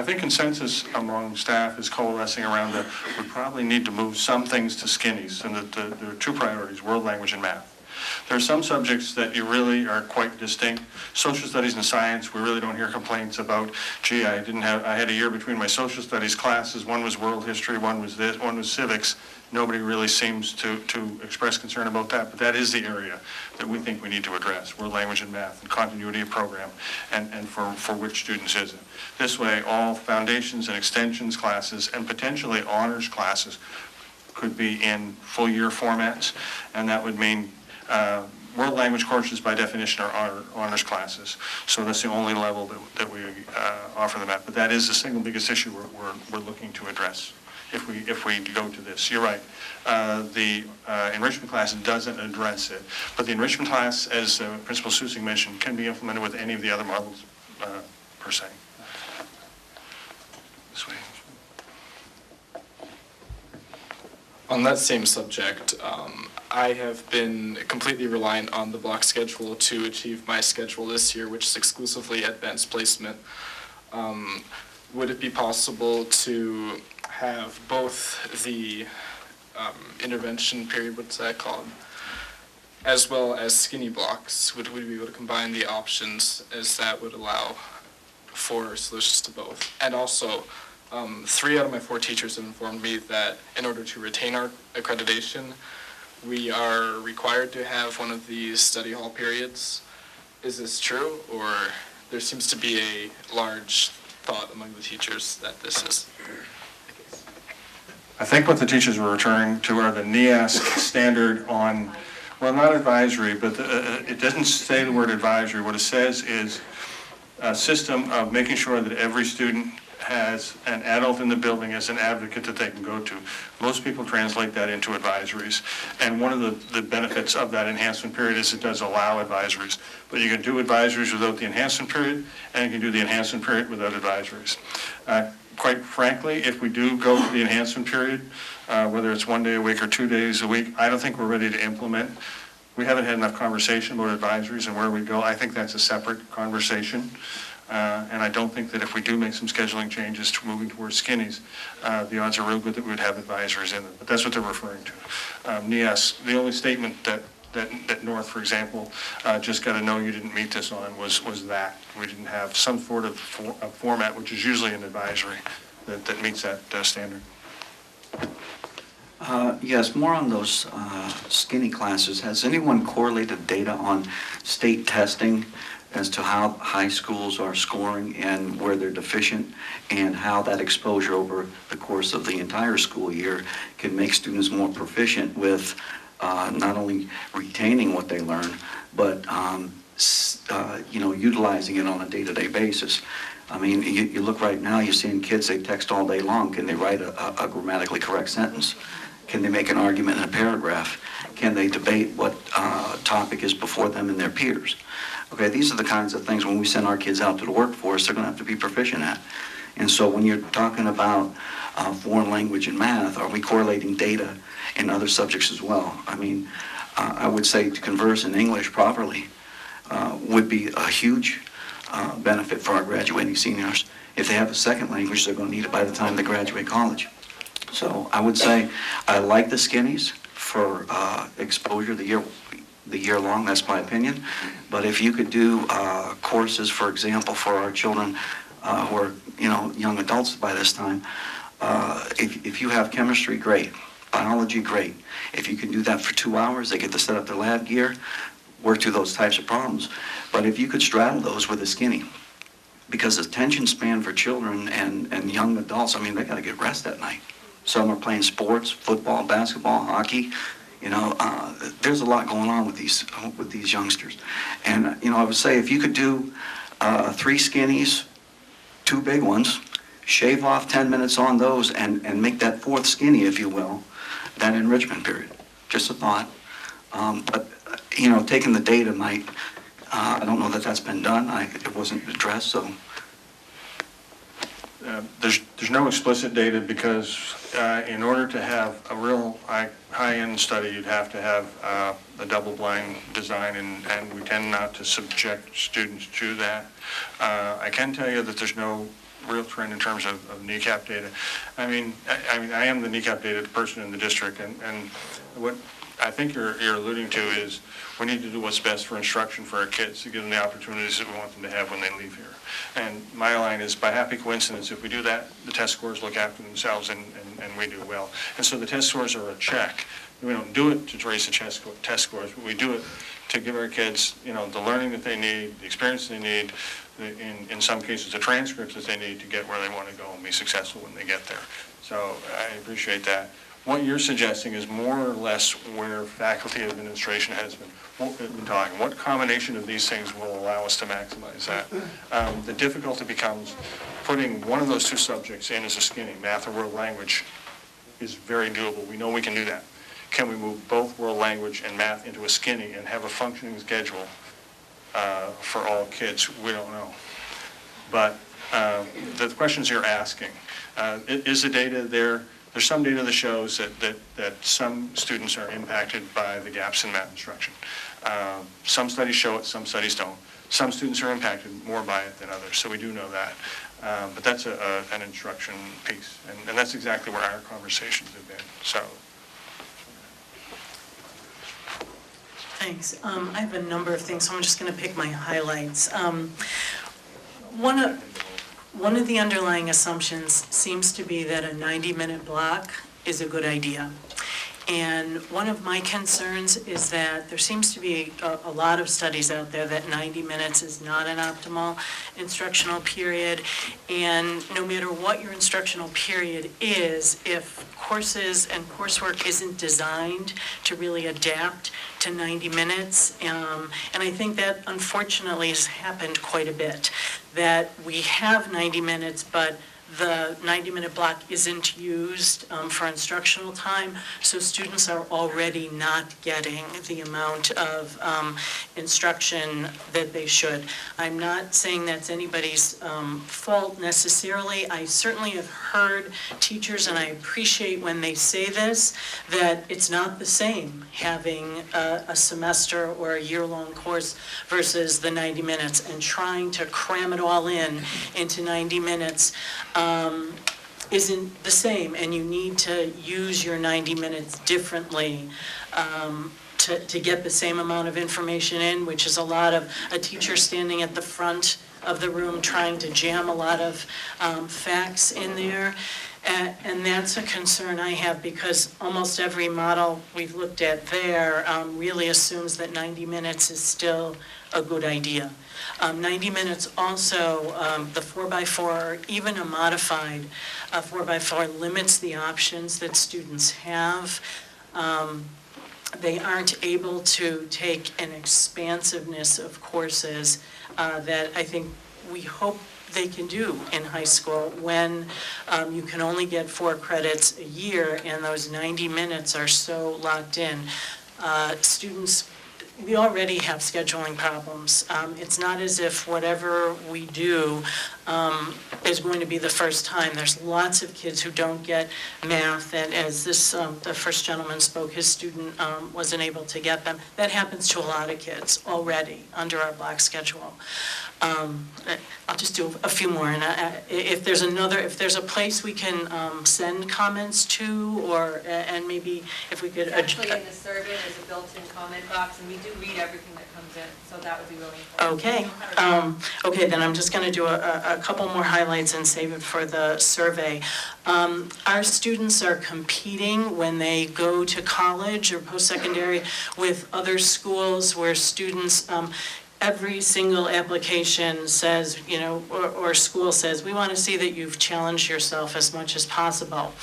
think consensus among staff is coalescing around that we probably need to move some things to skinnies, and that there are two priorities, world language and math. There are some subjects that you really are quite distinct. Social studies and science, we really don't hear complaints about, gee, I had a year between my social studies classes, one was world history, one was this, one was civics. Nobody really seems to express concern about that, but that is the area that we think we need to address, world language and math, and continuity of program, and for which students is it. This way, all foundations and extensions classes, and potentially honors classes, could be in full year formats, and that would mean world language courses by definition are honors classes. So that's the only level that we offer them at. But that is the single biggest issue we're looking to address if we go to this. You're right. The enrichment class doesn't address it. But the enrichment class, as Principal Susing mentioned, can be implemented with any of the other models per se. This way. On that same subject, I have been completely reliant on the block schedule to achieve my schedule this year, which is exclusively advanced placement. Would it be possible to have both the intervention period, what's that called, as well as skinny blocks? Would we be able to combine the options as that would allow for solutions to both? And also, 3 out of my 4 teachers have informed me that in order to retain our accreditation, we are required to have one of these study hall periods. Is this true, or there seems to be a large thought among the teachers that this is the case? I think what the teachers were referring to are the NEASC standard on, well, not advisory, but it doesn't say the word advisory. What it says is a system of making sure that every student has an adult in the building as an advocate that they can go to. Most people translate that into advisories. And one of the benefits of that enhancement period is it does allow advisories. But you can do advisories without the enhancement period, and you can do the enhancement period without advisories. Quite frankly, if we do go to the enhancement period, whether it's 1 day a week or 2 days a week, I don't think we're ready to implement. We haven't had enough conversation about advisories and where we go. I think that's a separate conversation. And I don't think that if we do make some scheduling changes to moving towards skinnies, the odds are real good that we would have advisories in them. But that's what they're referring to. NEAS, the only statement that North, for example, just got to know you didn't meet this on was that. We didn't have some sort of format, which is usually an advisory, that meets that standard. Yes, more on those skinny classes. Has anyone correlated data on state testing as to how high schools are scoring and where they're deficient, and how that exposure over the course of the entire school year can make students more proficient with not only retaining what they learn, but utilizing it on a day-to-day basis? I mean, you look right now, you're seeing kids, they text all day long. Can they write a grammatically correct sentence? Can they make an argument in a paragraph? Can they debate what topic is before them and their peers? Okay, these are the kinds of things when we send our kids out to the workforce, they're going to have to be proficient at. And so when you're talking about foreign language and math, are we correlating data in other subjects as well? I mean, I would say to converse in English properly would be a huge benefit for our graduating seniors. If they have a second language, they're going to need it by the time they graduate college. So I would say I like the skinnies for exposure the year long, that's my opinion. But if you could do courses, for example, for our children who are, young adults by this time, if you have chemistry, great. Biology, great. If you can do that for 2 hours, they get to set up their lab gear, work through those types of problems. But if you could straddle those with a skinny, because the attention span for children and young adults, I mean, they got to get rest at night. Some are playing sports, football, basketball, hockey. There's a lot going on with these youngsters. And, I would say if you could do 3 skinnies, 2 big ones, shave off 10 minutes on those and make that 4th skinny, if you will, that enrichment period. Just a thought. But taking the data might, I don't know that that's been done. It wasn't addressed, so. There's no explicit data because in order to have a real high-end study, you'd have to have a double-blind design, and we tend not to subject students to that. I can tell you that there's no real trend in terms of kneecap data. I mean, I am the kneecap data person in the district, and what I think you're alluding to is we need to do what's best for instruction for our kids to give them the opportunities that we want them to have when they leave here. And my line is, by happy coincidence, if we do that, the test scores look after themselves and we do well. And so the test scores are a check. We don't do it to raise the test scores, but we do it to give our kids, the learning that they need, the experience they need, in some cases, the transcripts that they need to get where they want to go and be successful when they get there. So I appreciate that. what you're suggesting is more or less where faculty administration has been talking. What combination of these things will allow us to maximize that? The difficulty becomes putting one of those two subjects in as a skinny, math or world language, is very doable. We know we can do that. Can we move both world language and math into a skinny and have a functioning schedule for all kids? We don't know. But the questions you're asking, is the data there? There's some data that shows that some students are impacted by the gaps in math instruction. Some studies show it, some studies don't. Some students are impacted more by it than others, so we do know that. But that's an instruction piece, and that's exactly where our conversations have been. So. Thanks. I have a number of things, so I'm just going to pick my highlights. One of the underlying assumptions seems to be that a 90-minute block is a good idea. And one of my concerns is that there seems to be a lot of studies out there that 90 minutes is not an optimal instructional period. And no matter what your instructional period is, if courses and coursework isn't designed to really adapt to 90 minutes, and I think that unfortunately has happened quite a bit, that we have 90 minutes, but the 90-minute block isn't used for instructional time, so students are already not getting the amount of instruction that they should. I'm not saying that's anybody's fault necessarily. I certainly have heard teachers, and I appreciate when they say this, that it's not the same having a semester or a year-long course versus the 90 minutes, and trying to cram it all into 90 minutes isn't the same, and you need to use your 90 minutes differently to get the same amount of information in, which is a lot of a teacher standing at the front of the room trying to jam a lot of facts in there. And that's a concern I have, because almost every model we've looked at there really assumes that 90 minutes is still a good idea. 90 minutes also, the 4x4, or even a modified 4x4, limits the options that students have. They aren't able to take an expansiveness of courses that I think we hope they can do in high school, when you can only get 4 credits a year and those 90 minutes are so locked in. Students, we already have scheduling problems. It's not as if whatever we do is going to be the first time. There's lots of kids who don't get math, and as this the first gentleman spoke, his student wasn't able to get them. That happens to a lot of kids already under our block schedule. I'll just do a few more, and if there's a place we can send comments to, or and maybe if we could. Actually, in the survey, there's a built-in comment box, and we do read everything that comes in, so that would be really important. Okay. Okay, then I'm just going to do a couple more highlights and save it for the survey. Our students are competing when they go to college or post-secondary with other schools where students. Every single application says, or school says, we want to see that you've challenged yourself as much as possible.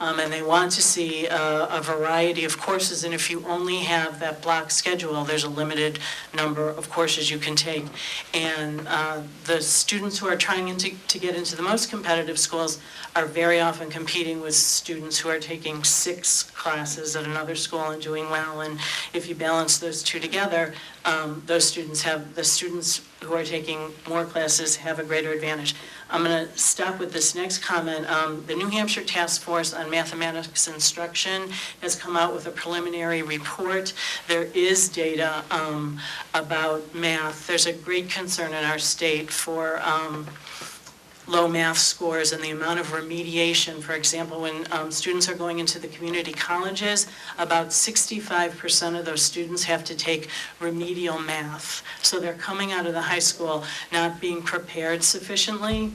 And they want to see a variety of courses, and if you only have that block schedule, there's a limited number of courses you can take. And the students who are trying to get into the most competitive schools are very often competing with students who are taking 6 classes at another school and doing well. And if you balance those two together, the students who are taking more classes have a greater advantage. I'm going to stop with this next comment. The New Hampshire Task Force on Mathematics Instruction has come out with a preliminary report. There is data about math. There's a great concern in our state for low math scores and the amount of remediation. For example, when students are going into the community colleges, about 65% of those students have to take remedial math. So they're coming out of the high school not being prepared sufficiently.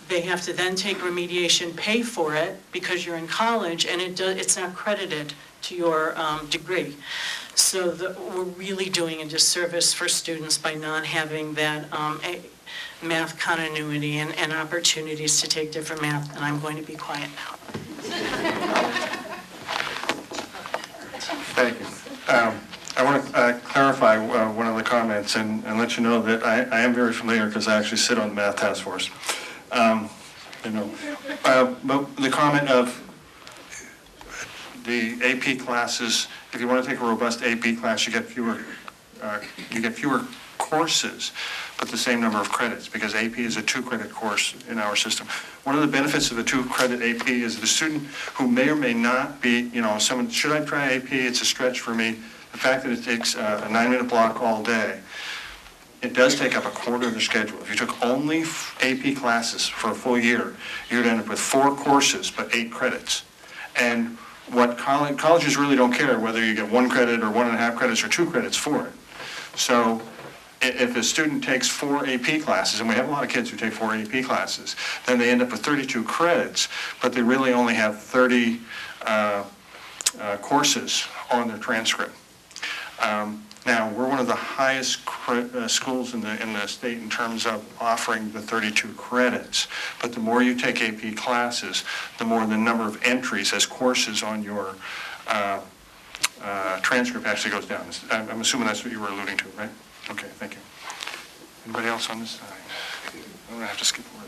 They have to then take remediation, pay for it because you're in college, and it's not credited to your degree. So we're really doing a disservice for students by not having that math continuity and opportunities to take different math, and I'm going to be quiet now. Thank you. I want to clarify one of the comments and let you know that I am very familiar because I actually sit on the math task force. But the comment of the AP classes, if you want to take a robust AP class, you get fewer courses, but the same number of credits, because AP is a 2-credit course in our system. One of the benefits of a 2-credit AP is the student who may or may not be, someone, should I try AP? It's a stretch for me. The fact that it takes a 9-minute block all day, it does take up a quarter of the schedule. If you took only AP classes for a full year, you'd end up with 4 courses, but 8 credits. And what colleges really don't care whether you get 1 credit or 1.5 credits or 2 credits for it. So if a student takes 4 AP classes, and we have a lot of kids who take 4 AP classes, then they end up with 32 credits, but they really only have 30 courses on their transcript. Now, we're one of the highest schools in the state in terms of offering the 32 credits, but the more you take AP classes, the more the number of entries as courses on your transcript actually goes down. I'm assuming that's what you were alluding to, right? Okay, thank you. Anybody else on this side? I'm gonna have to skip over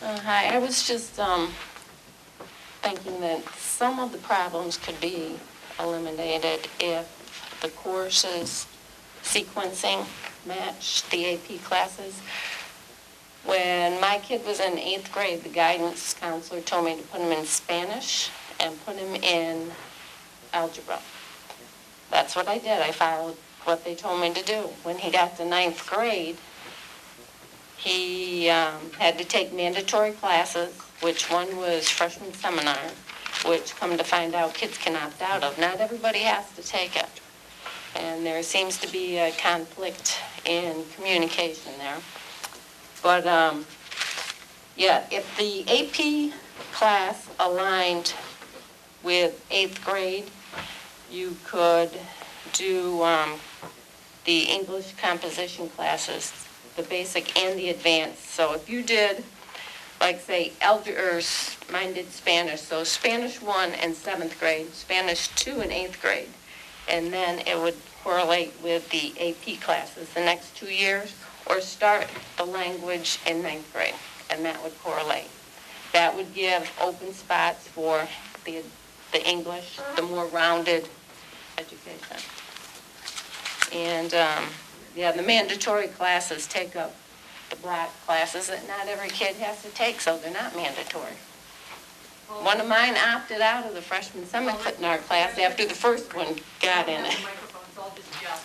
there. Hi, I was just thinking that some of the problems could be eliminated if the courses sequencing matched the AP classes. When my kid was in 8th grade, the guidance counselor told me to put him in Spanish and put him in algebra. That's what I did. I followed what they told me to do. When he got to 9th grade, he had to take mandatory classes, which one was freshman seminar, which, come to find out, kids can opt out of. Not everybody has to take it. And there seems to be a conflict in communication there. But, yeah, if the AP class aligned with 8th grade, you could do the English composition classes, the basic and the advanced. So if you did, like, say, mine did Spanish, so Spanish 1 in 7th grade, Spanish 2 in 8th grade, and then it would correlate with the AP classes the next 2 years, or start the language in 9th grade, and that would correlate. That would give open spots for the English, the more rounded education. And, yeah, the mandatory classes take up the block classes that not every kid has to take, so they're not mandatory. One of mine opted out of the freshman seminar class after the first one got in it.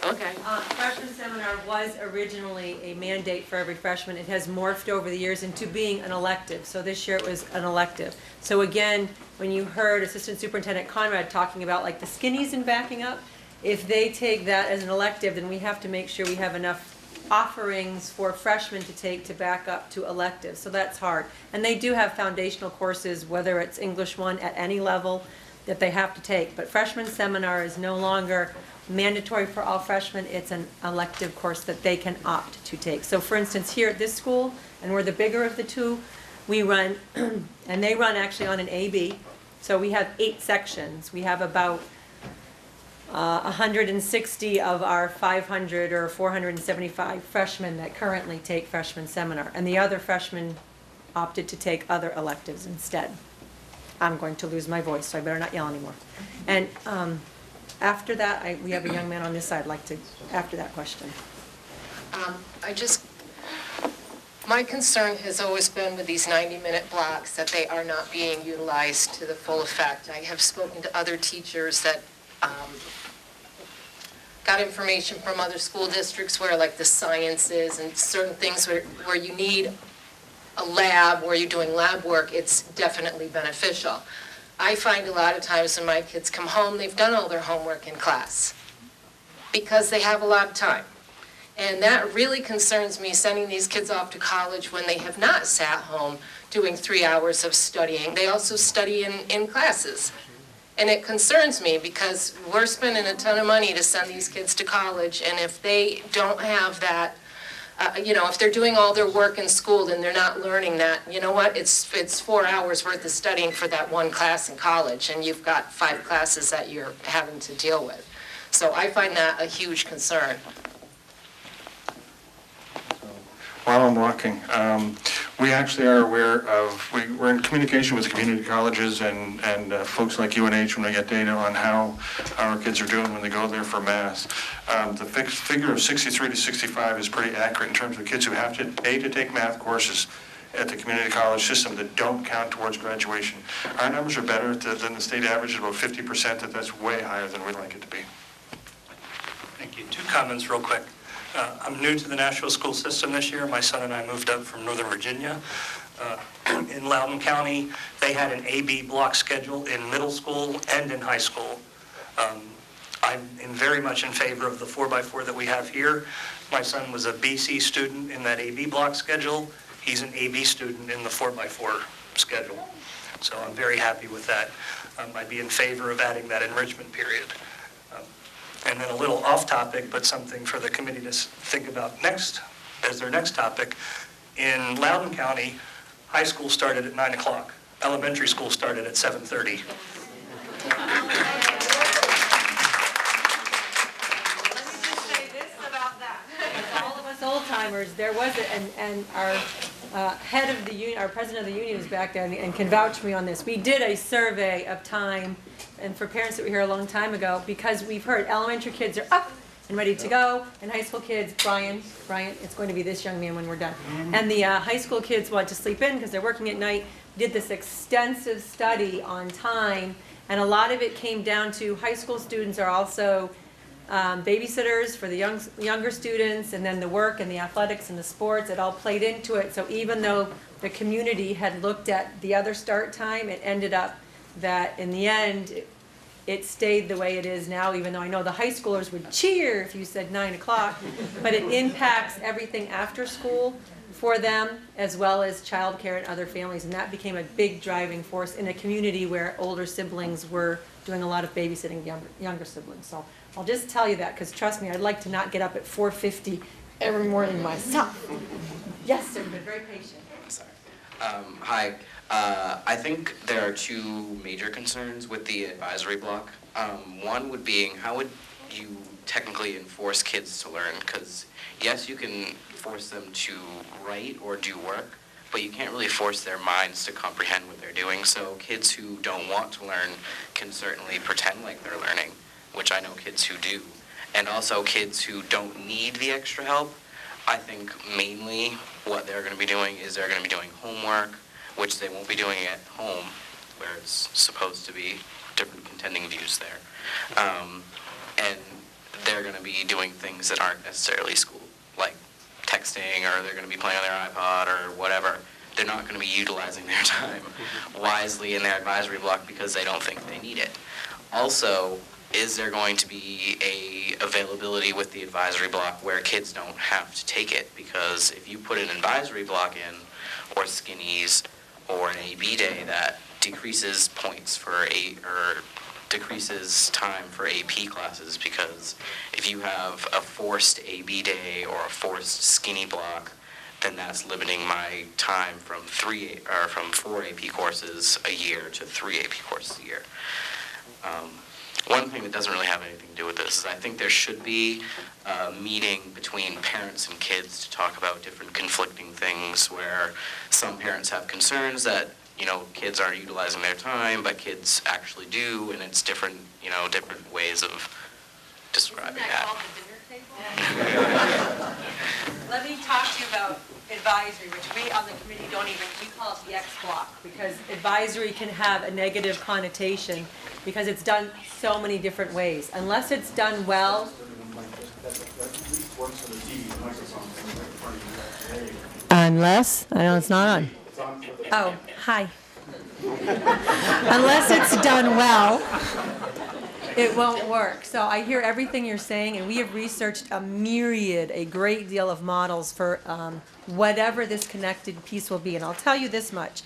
Okay. Freshman seminar was originally a mandate for every freshman. It has morphed over the years into being an elective. So this year it was an elective. So again, when you heard Assistant Superintendent Conrad talking about like the skinnies and backing up, if they take that as an elective, then we have to make sure we have enough offerings for freshmen to take to back up to electives. So that's hard. And they do have foundational courses, whether it's English 1 at any level, that they have to take. But freshman seminar is no longer mandatory for all freshmen. It's an elective course that they can opt to take. So for instance, here at this school, and we're the bigger of the two, we run, and they run actually on an AB. So we have 8 sections. We have about 160 of our 500 or 475 freshmen that currently take freshman seminar. And the other freshmen opted to take other electives instead. I'm going to lose my voice, so I better not yell anymore. And after that, we have a young man on this side like to, after that question. My concern has always been with these 90-minute blocks that they are not being utilized to the full effect. I have spoken to other teachers that got information from other school districts where, like the sciences and certain things where you need a lab, where you're doing lab work, it's definitely beneficial. I find a lot of times when my kids come home, they've done all their homework in class because they have a lot of time. And that really concerns me, sending these kids off to college when they have not sat home doing 3 hours of studying. They also study in classes. And it concerns me because we're spending a ton of money to send these kids to college, and if they don't have that if they're doing all their work in school and they're not learning that, you know what, it's 4 hours worth of studying for that one class in college, and you've got 5 classes that you're having to deal with. So I find that a huge concern. While I'm walking, we actually are aware of, we're in communication with the community colleges and folks like UNH when we get data on how our kids are doing when they go there for math. The figure of 63 to 65 is pretty accurate in terms of kids who have to pay to take math courses at the community college system that don't count towards graduation. Our numbers are better than the state average at about 50%, that's way higher than we'd like it to be. Thank you. 2 comments real quick. I'm new to the Nashua School System this year. My son and I moved up from Northern Virginia. In Loudoun County, they had an AB block schedule in middle school and in high school. I'm very much in favor of the 4x4 that we have here. My son was a BC student in that AB block schedule. He's an AB student in the 4x4 schedule. So I'm very happy with that. I'd be in favor of adding that enrichment period. And then a little off topic, but something for the committee to think about next, as their next topic. In Loudoun County, high school started at 9 o'clock. Elementary school started at 7:30. All of us old timers, there was, and our head of the union, our president of the union is back there and can vouch for me on this. We did a survey of time, and for parents that were here a long time ago, because we've heard elementary kids are up and ready to go, and high school kids, Brian, it's going to be this young man when we're done. And the high school kids want to sleep in because they're working at night. We did this extensive study on time, and a lot of it came down to high school students are also babysitters for the younger students, and then the work and the athletics and the sports, it all played into it. So even though the community had looked at the other start time, it ended up that in the end, it stayed the way it is now, even though I know the high schoolers would cheer if you said 9 o'clock, but it impacts everything after school for them, as well as childcare and other families, and that became a big driving force in a community where older siblings were doing a lot of babysitting younger siblings. So I'll just tell you that, because trust me, I'd like to not get up at 4:50 every morning myself. Yes, sir, you've been very patient. Sorry. Hi. I think there are 2 major concerns with the advisory block. One would being, how would you technically enforce kids to learn? Because yes, you can force them to write or do work, but you can't really force their minds to comprehend what they're doing. So kids who don't want to learn can certainly pretend like they're learning, which I know kids who do. And also kids who don't need the extra help, I think mainly what they're going to be doing is they're going to be doing homework, which they won't be doing at home, where it's supposed to be different contending views there. And they're going to be doing things that aren't necessarily school, like texting, or they're going to be playing on their iPod or whatever. They're not going to be utilizing their time wisely in their advisory block because they don't think they need it. Also, is there going to be a availability with the advisory block where kids don't have to take it? Because if you put an advisory block in, or skinnies, or an AB day that decreases points for or decreases time for AP classes, because if you have a forced AB day or a forced skinny block, then that's limiting my time from 4 AP courses a year to 3 AP courses a year. One thing that doesn't really have anything to do with this is I think there should be a meeting between parents and kids to talk about different conflicting things, where some parents have concerns that, kids aren't utilizing their time, but kids actually do, and it's different, different ways of describing that. Let me talk to you about advisory, which we on the committee we call it the X block, because advisory can have a negative connotation because it's done so many different ways. Unless it's done well. Unless, I know it's not on. Oh, hi. Unless it's done well, it won't work. So I hear everything you're saying, and we have researched a great deal of models for whatever this connected piece will be. And I'll tell you this much.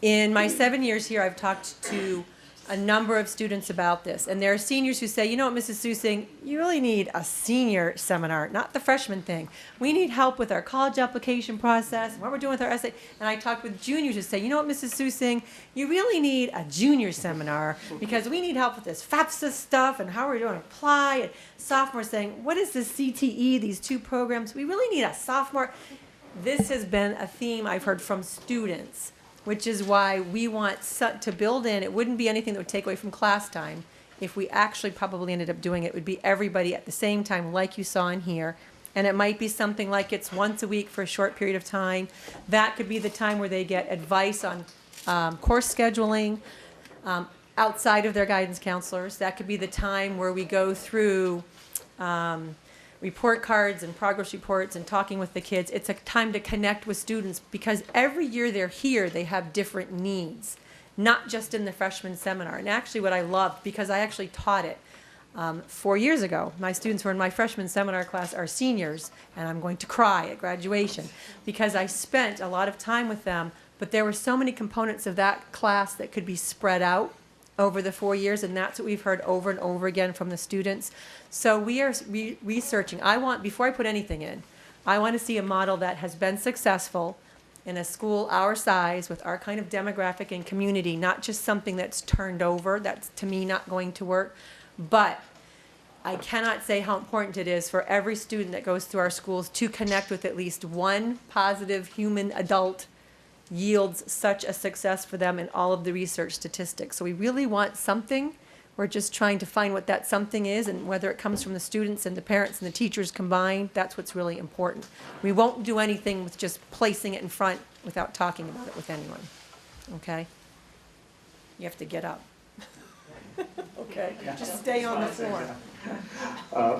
In my 7 years here, I've talked to a number of students about this, and there are seniors who say, you know what, Mrs. Susing, you really need a senior seminar, not the freshman thing. We need help with our college application process, and what we're doing with our essay. And I talked with juniors who say, you know what, Mrs. Susing, you really need a junior seminar because we need help with this FAFSA stuff and how we're doing apply. And sophomores saying, what is this CTE, these two programs? We really need a sophomore. This has been a theme I've heard from students, which is why we want to build in, it wouldn't be anything that would take away from class time. If we actually probably ended up doing it, it would be everybody at the same time, like you saw in here. And it might be something like it's once a week for a short period of time. That could be the time where they get advice on course scheduling outside of their guidance counselors. That could be the time where we go through report cards and progress reports and talking with the kids. It's a time to connect with students because every year they're here, they have different needs, not just in the freshman seminar. And actually what I loved, because I actually taught it 4 years ago, my students who are in my freshman seminar class are seniors, and I'm going to cry at graduation because I spent a lot of time with them, but there were so many components of that class that could be spread out over the 4 years, and that's what we've heard over and over again from the students. So we are researching. Before I put anything in, I want to see a model that has been successful in a school our size with our kind of demographic and community, not just something that's turned over, that's to me not going to work, but I cannot say how important it is for every student that goes through our schools to connect with at least one positive human adult yields such a success for them in all of the research statistics. So we really want something. We're just trying to find what that something is, and whether it comes from the students and the parents and the teachers combined, that's what's really important. We won't do anything with just placing it in front without talking about it with anyone. Okay? You have to get up. Okay, just stay on the floor.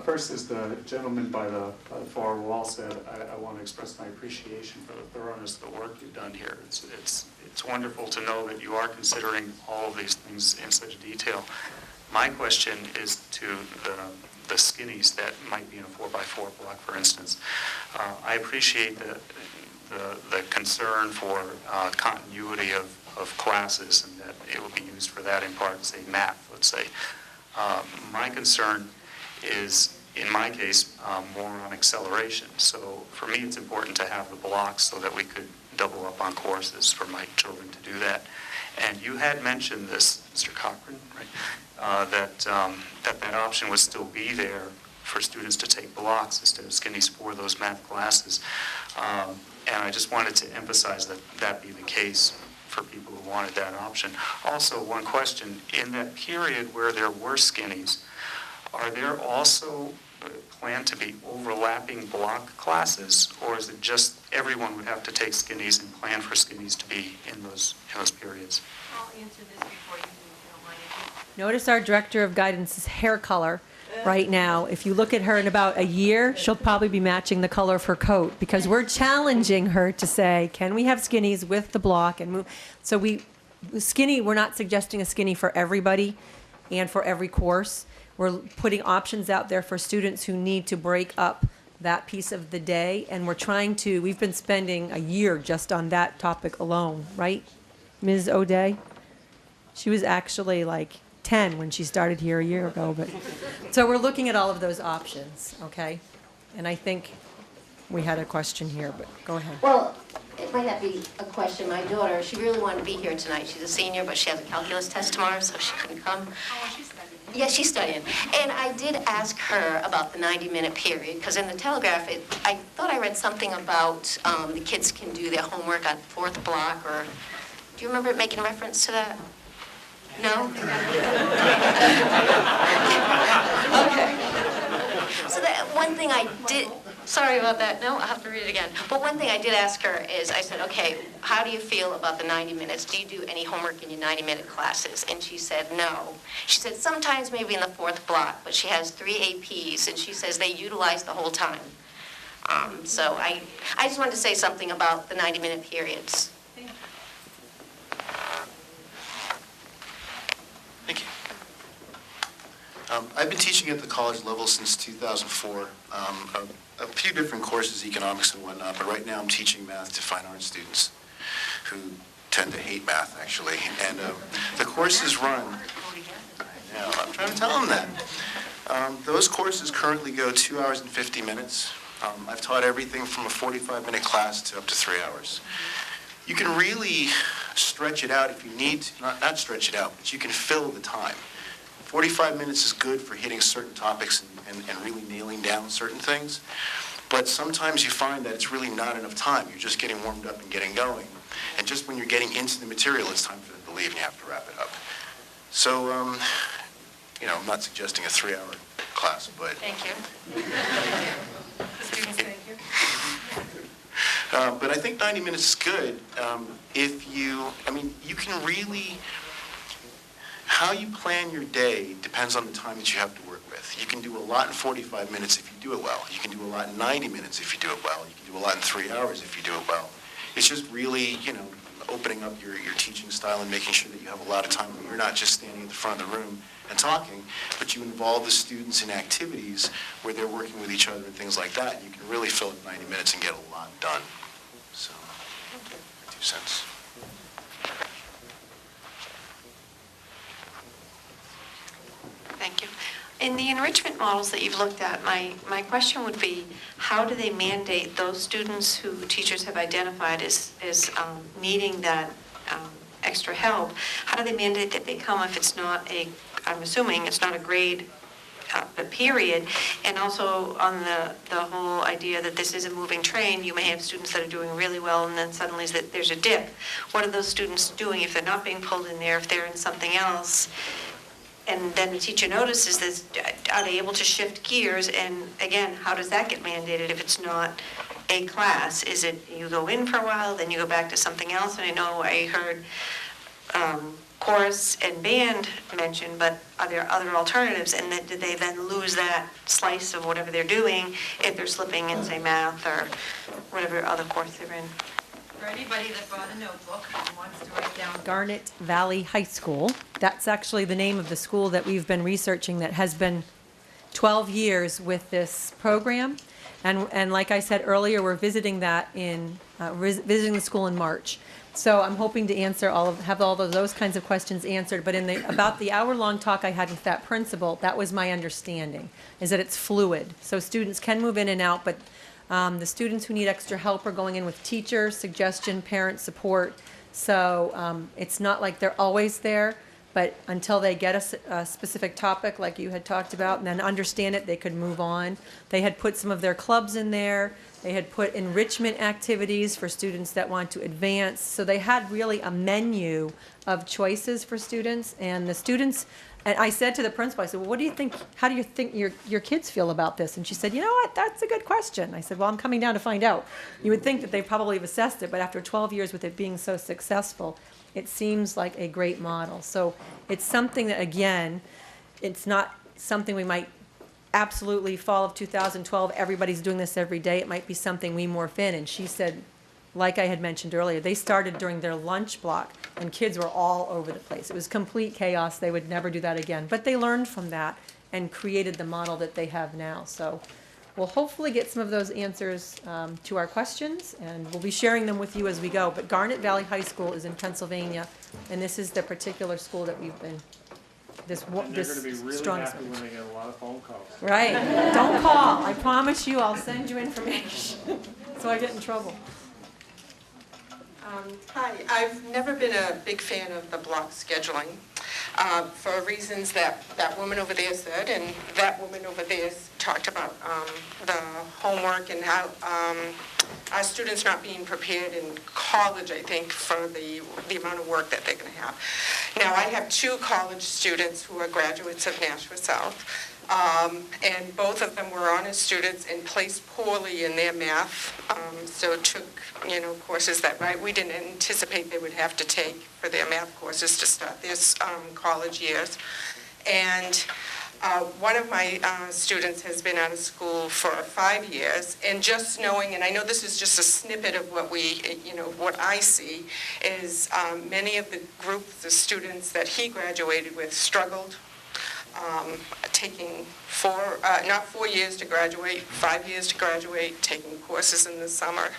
First, as the gentleman by the far wall said, I want to express my appreciation for the thoroughness of the work you've done here. It's wonderful to know that you are considering all of these things in such detail. My question is to the skinnies that might be in a 4x4 block, for instance. I appreciate the concern for continuity of classes and that it will be used for that in part, say math, let's say. My concern is, in my case, more on acceleration. So for me, it's important to have the blocks so that we could double up on courses for my children to do that. And you had mentioned this, Mr. Cochran, right? That option would still be there for students to take blocks instead of skinnies for those math classes. And I just wanted to emphasize that that be the case for people who wanted that option. Also, one question, in that period where there were skinnies, are there also planned to be overlapping block classes, or is it just everyone would have to take skinnies and plan for skinnies to be in those periods? I'll answer this before you do, if you don't mind. Notice our director of guidance's hair color right now. If you look at her in about a year, she'll probably be matching the color of her coat because we're challenging her to say, can we have skinnies with the block and move? So we're not suggesting a skinny for everybody and for every course. We're putting options out there for students who need to break up that piece of the day, and we've been spending a year just on that topic alone, right, Ms. O'Day? She was actually like 10 when she started here a year ago, but so we're looking at all of those options, okay? And I think we had a question here, but go ahead. Well, it might not be a question. My daughter, she really wanted to be here tonight. She's a senior, but she has a calculus test tomorrow, so she couldn't come. Oh, she's studying. Yeah, she's studying. And I did ask her about the 90-minute period, because in the Telegraph, I thought I read something about the kids can do their homework on fourth block, or do you remember it making reference to that? No? Okay. So that one thing I did, sorry about that, no, I'll have to read it again. But one thing I did ask her is, I said, okay, how do you feel about the 90 minutes? Do you do any homework in your 90-minute classes? And she said, no. She said, sometimes maybe in the fourth block, but she has 3 APs, and she says they utilize the whole time. So I just wanted to say something about the 90-minute periods. Thank you. I've been teaching at the college level since 2004. A few different courses, economics and whatnot, but right now I'm teaching math to fine arts students who tend to hate math, actually. And the courses run, I know, I'm trying to tell them that. Those courses currently go 2 hours and 50 minutes. I've taught everything from a 45-minute class to up to 3 hours. You can really stretch it out if you need to, not stretch it out, but you can fill the time. 45 minutes is good for hitting certain topics and really nailing down certain things. But sometimes you find that it's really not enough time. You're just getting warmed up and getting going. And just when you're getting into the material, it's time for them to leave and you have to wrap it up. So, I'm not suggesting a 3-hour class, but... Thank you. Students, thank you. But I think 90 minutes is good if you can really, how you plan your day depends on the time that you have to work with. You can do a lot in 45 minutes if you do it well. You can do a lot in 90 minutes if you do it well. You can do a lot in 3 hours if you do it well. It's just really, opening up your teaching style and making sure that you have a lot of time where you're not just standing at the front of the room and talking, but you involve the students in activities where they're working with each other and things like that. You can really fill it 90 minutes and get a lot done. So, 2 cents. Thank you. In the enrichment models that you've looked at, my question would be, how do they mandate those students who teachers have identified as needing that extra help? How do they mandate that they come if it's not I'm assuming it's not a grade a period? And also on the whole idea that this is a moving train, you may have students that are doing really well and then suddenly there's a dip. What are those students doing if they're not being pulled in there, if they're in something else? And then the teacher notices this, are they able to shift gears? And again, how does that get mandated if it's not a class? Is it you go in for a while, then you go back to something else? And I know I heard chorus and band mentioned, but are there other alternatives? And then do they then lose that slice of whatever they're doing if they're slipping in, say, math or whatever other course they're in? For anybody that brought a notebook and wants to write down. Garnet Valley High School. That's actually the name of the school that we've been researching that has been 12 years with this program. And like I said earlier, we're visiting that visiting the school in March. So I'm hoping to have all of those kinds of questions answered. But about the hour-long talk I had with that principal, that was my understanding, is that it's fluid. So students can move in and out, but the students who need extra help are going in with teacher, suggestion, parent support. So it's not like they're always there, but until they get a specific topic like you had talked about and then understand it, they could move on. They had put some of their clubs in there. They had put enrichment activities for students that want to advance. So they had really a menu of choices for students. And the students, and I said to the principal, I said, well, how do you think your kids feel about this? And she said, you know what, that's a good question. I said, well, I'm coming down to find out. You would think that they probably have assessed it, but after 12 years with it being so successful, it seems like a great model. So it's something that, again, it's not something we might absolutely fall of 2012, everybody's doing this every day. It might be something we morph in. And she said, like I had mentioned earlier, they started during their lunch block and kids were all over the place. It was complete chaos. They would never do that again. But they learned from that and created the model that they have now. So we'll hopefully get some of those answers to our questions, and we'll be sharing them with you as we go. But Garnet Valley High School is in Pennsylvania, and this is the particular school that we've been They're going to be really happy when they get a lot of phone calls. Right. Don't call. I promise you I'll send you information so I get in trouble. Hi, I've never been a big fan of the block scheduling for reasons that woman over there said, and that woman over there talked about the homework and how our students not being prepared in college, I think, for the amount of work that they're going to have. Now, I have 2 college students who are graduates of Nashua South, and both of them were honor students and placed poorly in their math, so took, courses that we didn't anticipate they would have to take for their math courses to start their college years. And one of my students has been out of school for 5 years, and just knowing, and I know this is just a snippet of what what I see, is many of the groups of students that he graduated with struggled, taking not 4 years to graduate, 5 years to graduate, taking courses in the summer.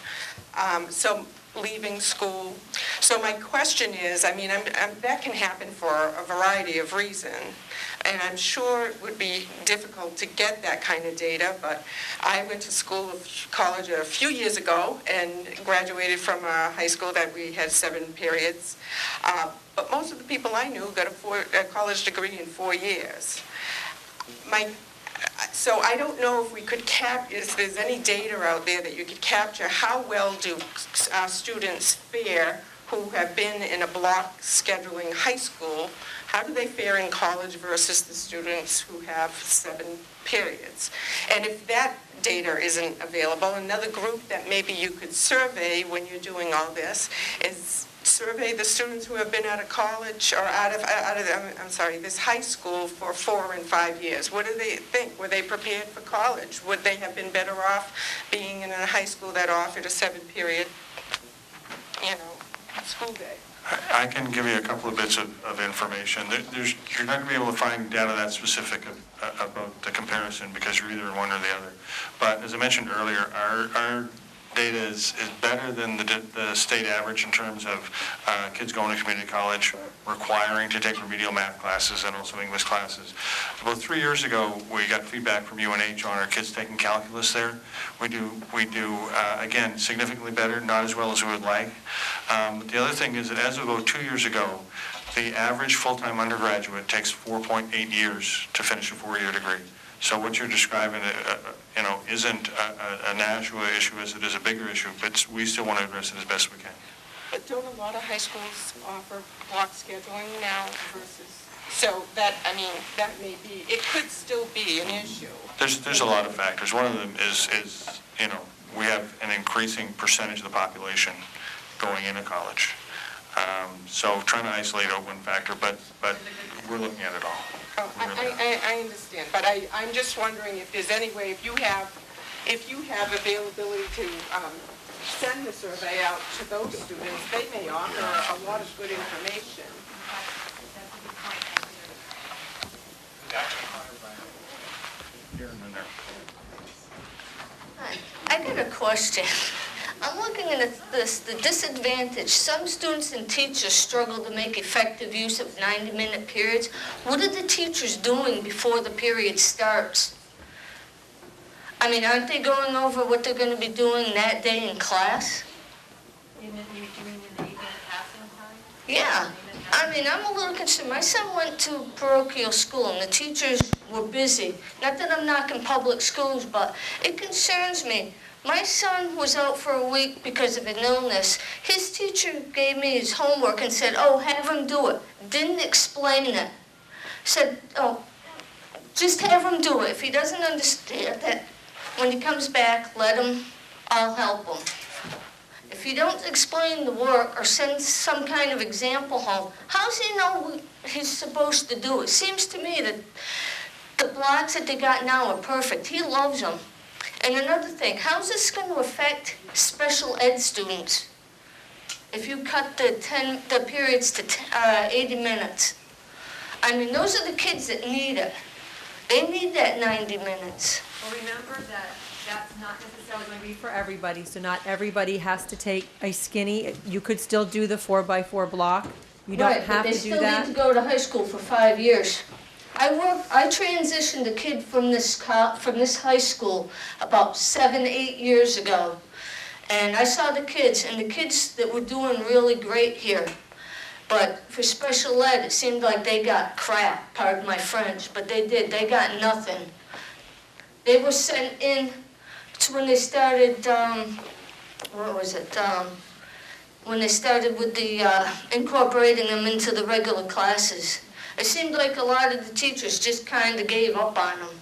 So leaving school. So my question is, I mean, that can happen for a variety of reasons, and I'm sure it would be difficult to get that kind of data, but I went to college a few years ago and graduated from a high school that we had 7 periods. But most of the people I knew got a college degree in 4 years. So I don't know if we could if there's any data out there that you could capture how well do students fare who have been in a block scheduling high school, how do they fare in college versus the students who have 7 periods? And if that data isn't available, another group that maybe you could survey when you're doing all this is survey the students who have been out of college or out of this high school for 4 and 5 years. What do they think? Were they prepared for college? Would they have been better off being in a high school that offered a 7-period, school day? I can give you a couple of bits of information. You're not going to be able to find data that specific about the comparison because you're either one or the other. But as I mentioned earlier, our data is better than the state average in terms of kids going to community college, requiring to take remedial math classes and also English classes. About 3 years ago, we got feedback from UNH on our kids taking calculus there. We do again, significantly better, not as well as we would like. But the other thing is that as of about 2 years ago, the average full-time undergraduate takes 4.8 years to finish a 4-year degree. So what you're describing, isn't a Nashua issue as it is a bigger issue, but we still want to address it as best we can. But don't a lot of high schools offer block scheduling now versus, so that may be, it could still be an issue. There's a lot of factors. One of them is we have an increasing percentage of the population going into college. So trying to isolate out one factor, but we're looking at it all. Oh, I understand, but I'm just wondering if there's any way, if you have availability to send the survey out to those students, they may offer a lot of good information. I got a question. I'm looking at this, the disadvantage. Some students and teachers struggle to make effective use of 90-minute periods. What are the teachers doing before the period starts? I mean, aren't they going over what they're going to be doing that day in class? You mean in the evening passing time? Yeah. I mean, I'm a little concerned. My son went to parochial school, and the teachers were busy. Not that I'm knocking public schools, but it concerns me. My son was out for a week because of an illness. His teacher gave me his homework and said, oh, have him do it. Didn't explain it. Said, oh, just have him do it. If he doesn't understand it, when he comes back, let him, I'll help him. If you don't explain the work or send some kind of example home, how does he know he's supposed to do it? Seems to me that the blocks that they got now are perfect. He loves them. And another thing, how's this going to affect special ed students? If you cut the periods to 80 minutes. I mean, those are the kids that need it. They need that 90 minutes. Well, remember that that's not necessarily going to be For everybody, so not everybody has to take a skinny. You could still do the 4x4 block. You don't have to do Right, but they still that. need to go to high school for 5 years. I transitioned a kid from this high school about 7, 8 years ago. And I saw the kids that were doing really great here. But for special ed, it seemed like they got crap, pardon my French, but they did. They got nothing. They were sent in to when they started, when they started with the incorporating them into the regular classes. It seemed like a lot of the teachers just kind of gave up on them.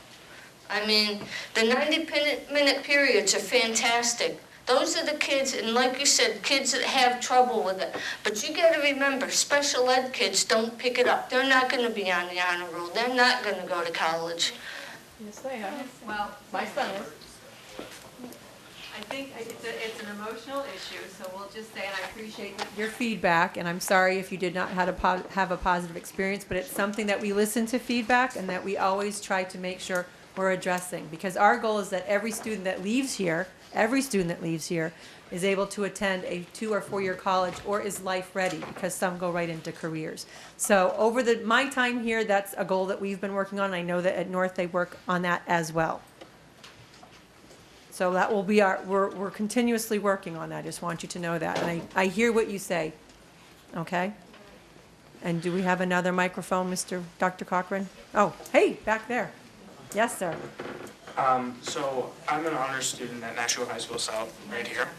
I mean, the 90-minute periods are fantastic. Those are the kids, and like you said, kids that have trouble with it. But you got to remember, special ed kids don't pick it up. They're not going to be on the honor roll. They're not going to go to college. Yes, they have. Well, My son is. I think it's an emotional issue, so we'll just say, and I appreciate that. Your feedback, and I'm sorry if you did not have a positive experience, but it's something that we listen to feedback and that we always try to make sure we're addressing. Because our goal is that every student that leaves here is able to attend a 2 or 4 year college or is life ready, because some go right into careers. So over my time here, that's a goal that we've been working on. I know that at North they work on that as well. So that will be we're continuously working on that. I just want you to know that. And I hear what you say, okay? And do we have another microphone, Dr. Cochran? Oh, hey, back there. Yes, sir. So I'm an honors student at Nashua High School South, right here.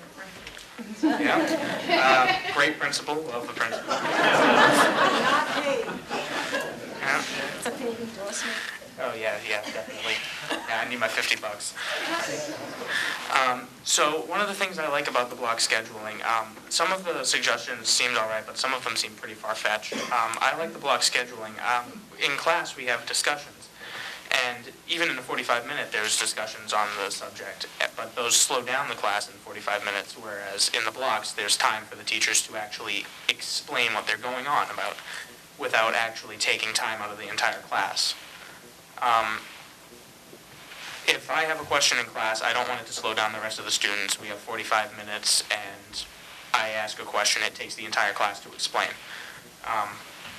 Yeah. Great principal, love the principal. Yeah. It's a paid endorsement. Oh, yeah, definitely. Yeah, I need my $50. So one of the things I like about the block scheduling, some of the suggestions seemed all right, but some of them seem pretty far-fetched. I like the block scheduling. In class, we have discussions, and even in a 45-minute, there's discussions on the subject, but those slow down the class in 45 minutes, whereas in the blocks, there's time for the teachers to actually explain what they're going on about without actually taking time out of the entire class. If I have a question in class, I don't want it to slow down the rest of the students. We have 45 minutes, and I ask a question, it takes the entire class to explain.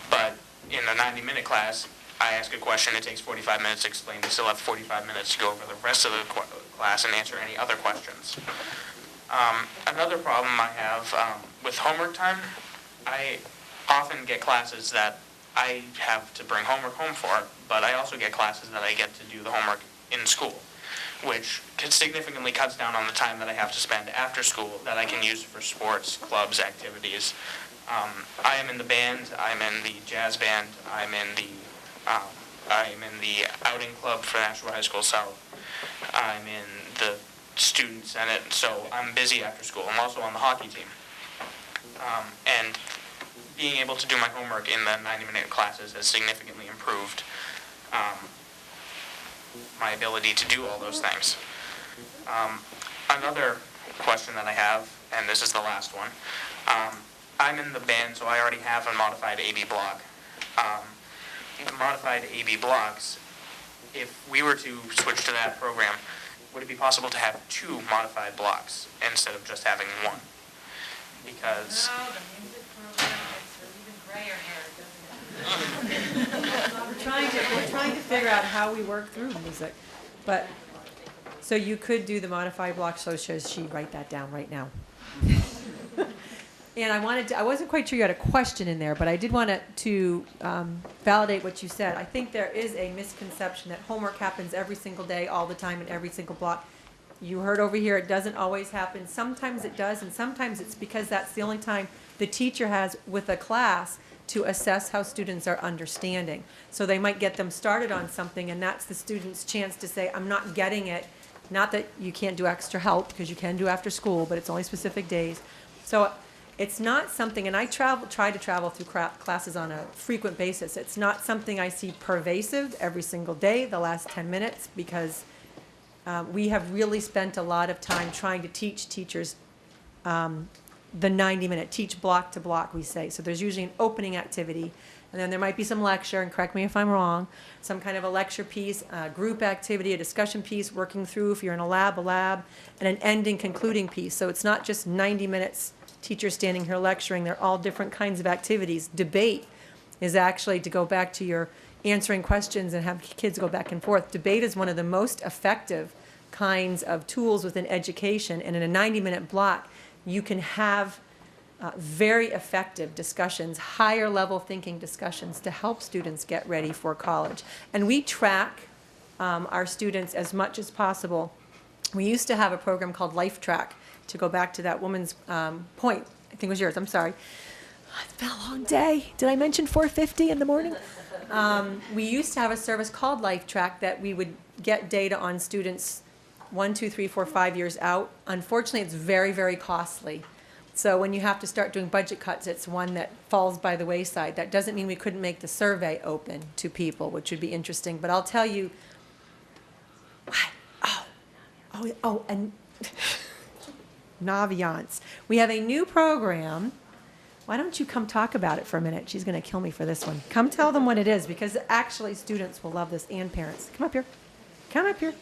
But in a 90-minute class, I ask a question, it takes 45 minutes to explain. We still have 45 minutes to go over the rest of the class and answer any other questions. Another problem I have with homework time, I often get classes that I have to bring homework home for, but I also get classes that I get to do the homework in school, which significantly cuts down on the time that I have to spend after school that I can use for sports, clubs, activities. I am in the band, I'm in the jazz band, I'm in the outing club for Nashua High School South, I'm in the student senate, so I'm busy after school. I'm also on the hockey team. And being able to do my homework in the 90-minute classes has significantly improved my ability to do all those things. Another question that I have, and this is the last one, I'm in the band, so I already have a modified AB block. The modified AB blocks, if we were to switch to that program, would it be possible to have 2 modified blocks instead of just having 1? Because We're trying to figure out how we work through music. But, so you could do the modified block, so should she write that down right now? And I wasn't quite sure you had a question in there, but I did want to validate what you said. I think there is a misconception that homework happens every single day, all the time, in every single block. You heard over here, it doesn't always happen. Sometimes it does, and sometimes it's because that's the only time the teacher has with a class to assess how students are understanding. So they might get them started on something, and that's the student's chance to say, I'm not getting it. Not that you can't do extra help, because you can do after school, but it's only specific days. So it's not something, and I try to travel through classes on a frequent basis. It's not something I see pervasive every single day, the last 10 minutes, because we have really spent a lot of time trying to teach teachers the 90-minute, teach block to block, we say. So there's usually an opening activity, and then there might be some lecture, and correct me if I'm wrong, some kind of a lecture piece, a group activity, a discussion piece, working through, if you're in a lab, and an ending, concluding piece. So it's not just 90 minutes, teachers standing here lecturing. They're all different kinds of activities. Debate is actually, to go back to your answering questions and have kids go back and forth, debate is one of the most effective kinds of tools within education, and in a 90-minute block, you can have very effective discussions, higher level thinking discussions to help students get ready for college. And we track our students as much as possible. We used to have a program called Life Track, to go back to that woman's point. I think it was yours, I'm sorry. It's been a long day. Did I mention 4:50 in the morning? We used to have a service called Life Track that we would get data on students 1, 2, 3, 4, 5 years out. Unfortunately, it's very, very costly. So when you have to start doing budget cuts, it's one that falls by the wayside. That doesn't mean we couldn't make the survey open to people, which would be interesting. But I'll tell you, and Naviance. We have a new program. Why don't you come talk about it for a minute? She's going to kill me for this one. Come tell them what it is, because actually students will love this, and parents. Come up here. Come up here.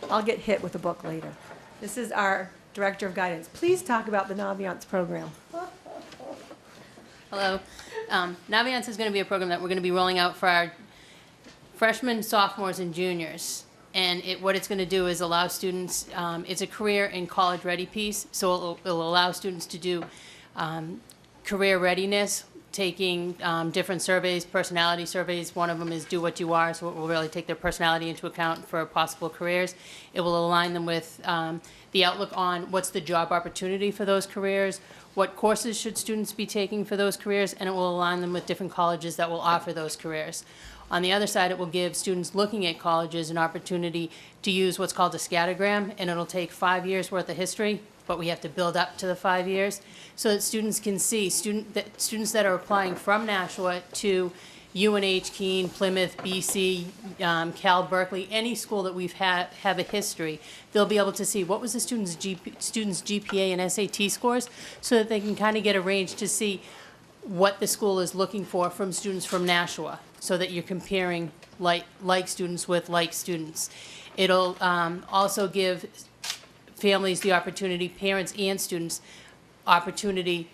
I'll get hit with a book later. This is our Director of Guidance. Please talk about the Naviance program. Hello. Naviance is going to be a program that we're going to be rolling out for our freshmen, sophomores, and juniors. And what it's going to do is allow students, it's a career and college ready piece, so it'll allow students to do career readiness, taking different surveys, personality surveys. One of them is Do What You Are, so it will really take their personality into account for possible careers. It will align them with the outlook on what's the job opportunity for those careers, what courses should students be taking for those careers, and it will align them with different colleges that will offer those careers. On the other side, it will give students looking at colleges an opportunity to use what's called a scattergram, and it'll take 5 years worth of history, but we have to build up to the 5 years, so that students can see, students that are applying from Nashua to UNH, Keene, Plymouth, BC, Cal, Berkeley, any school that we've have a history, they'll be able to see what was the student's GPA and SAT scores, so that they can kind of get a range to see what the school is looking for from students from Nashua, so that you're comparing like students with like students. It'll also give families the opportunity, parents and students, opportunity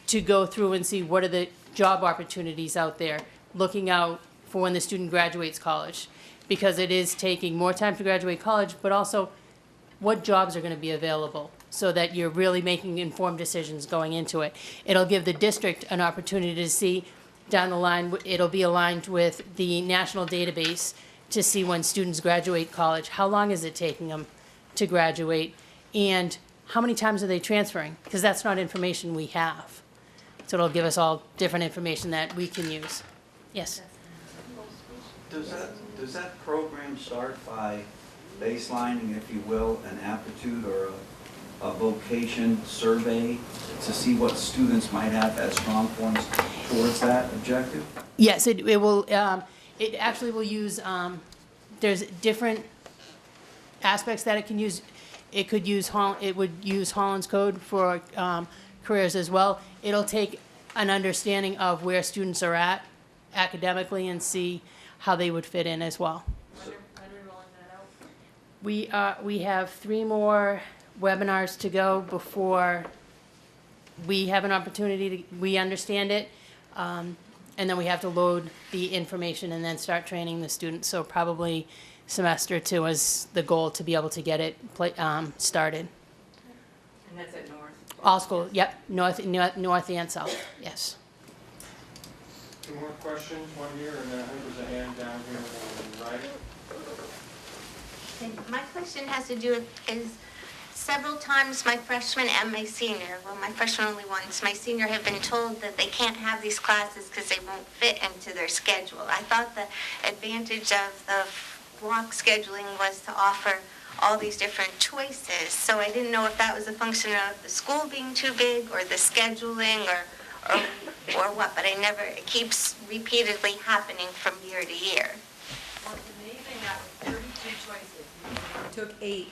to go through and see what are the job opportunities out there, looking out for when the student graduates college, because it is taking more time to graduate college, but also what jobs are going to be available, so that you're really making informed decisions going into it. It'll give the district an opportunity to see down the line, it'll be aligned with the national database to see when students graduate college, how long is it taking them to graduate, and how many times are they transferring? Because that's not information we have. So it'll give us all different information that we can use. Yes? Does that program start by baselining, if you will, an aptitude or a vocation survey to see what students might have as strong points towards that objective? Yes, it will. It actually will use. There's different aspects that it can use. It could use. It would use Holland's Code for careers as well. It'll take an understanding of where students are at academically and see how they would fit in as well. We have 3 more webinars to go before we have an opportunity to, we understand it, and then we have to load the information and then start training the students. So probably semester 2 is the goal, to be able to get it started. And that's at North? All schools, yep, north and south, yes. 2 more questions, one here, and then I think there's a hand down here on the right. And my question has to do with, is several times my freshman and my senior, well, my freshman only once, my senior have been told that they can't have these classes because they won't fit into their schedule. I thought the advantage of the block scheduling was to offer all these different choices. So I didn't know if that was a function of the school being too big or the scheduling or what, but it keeps repeatedly happening from year to year. What's amazing, that was 32 choices. Took 8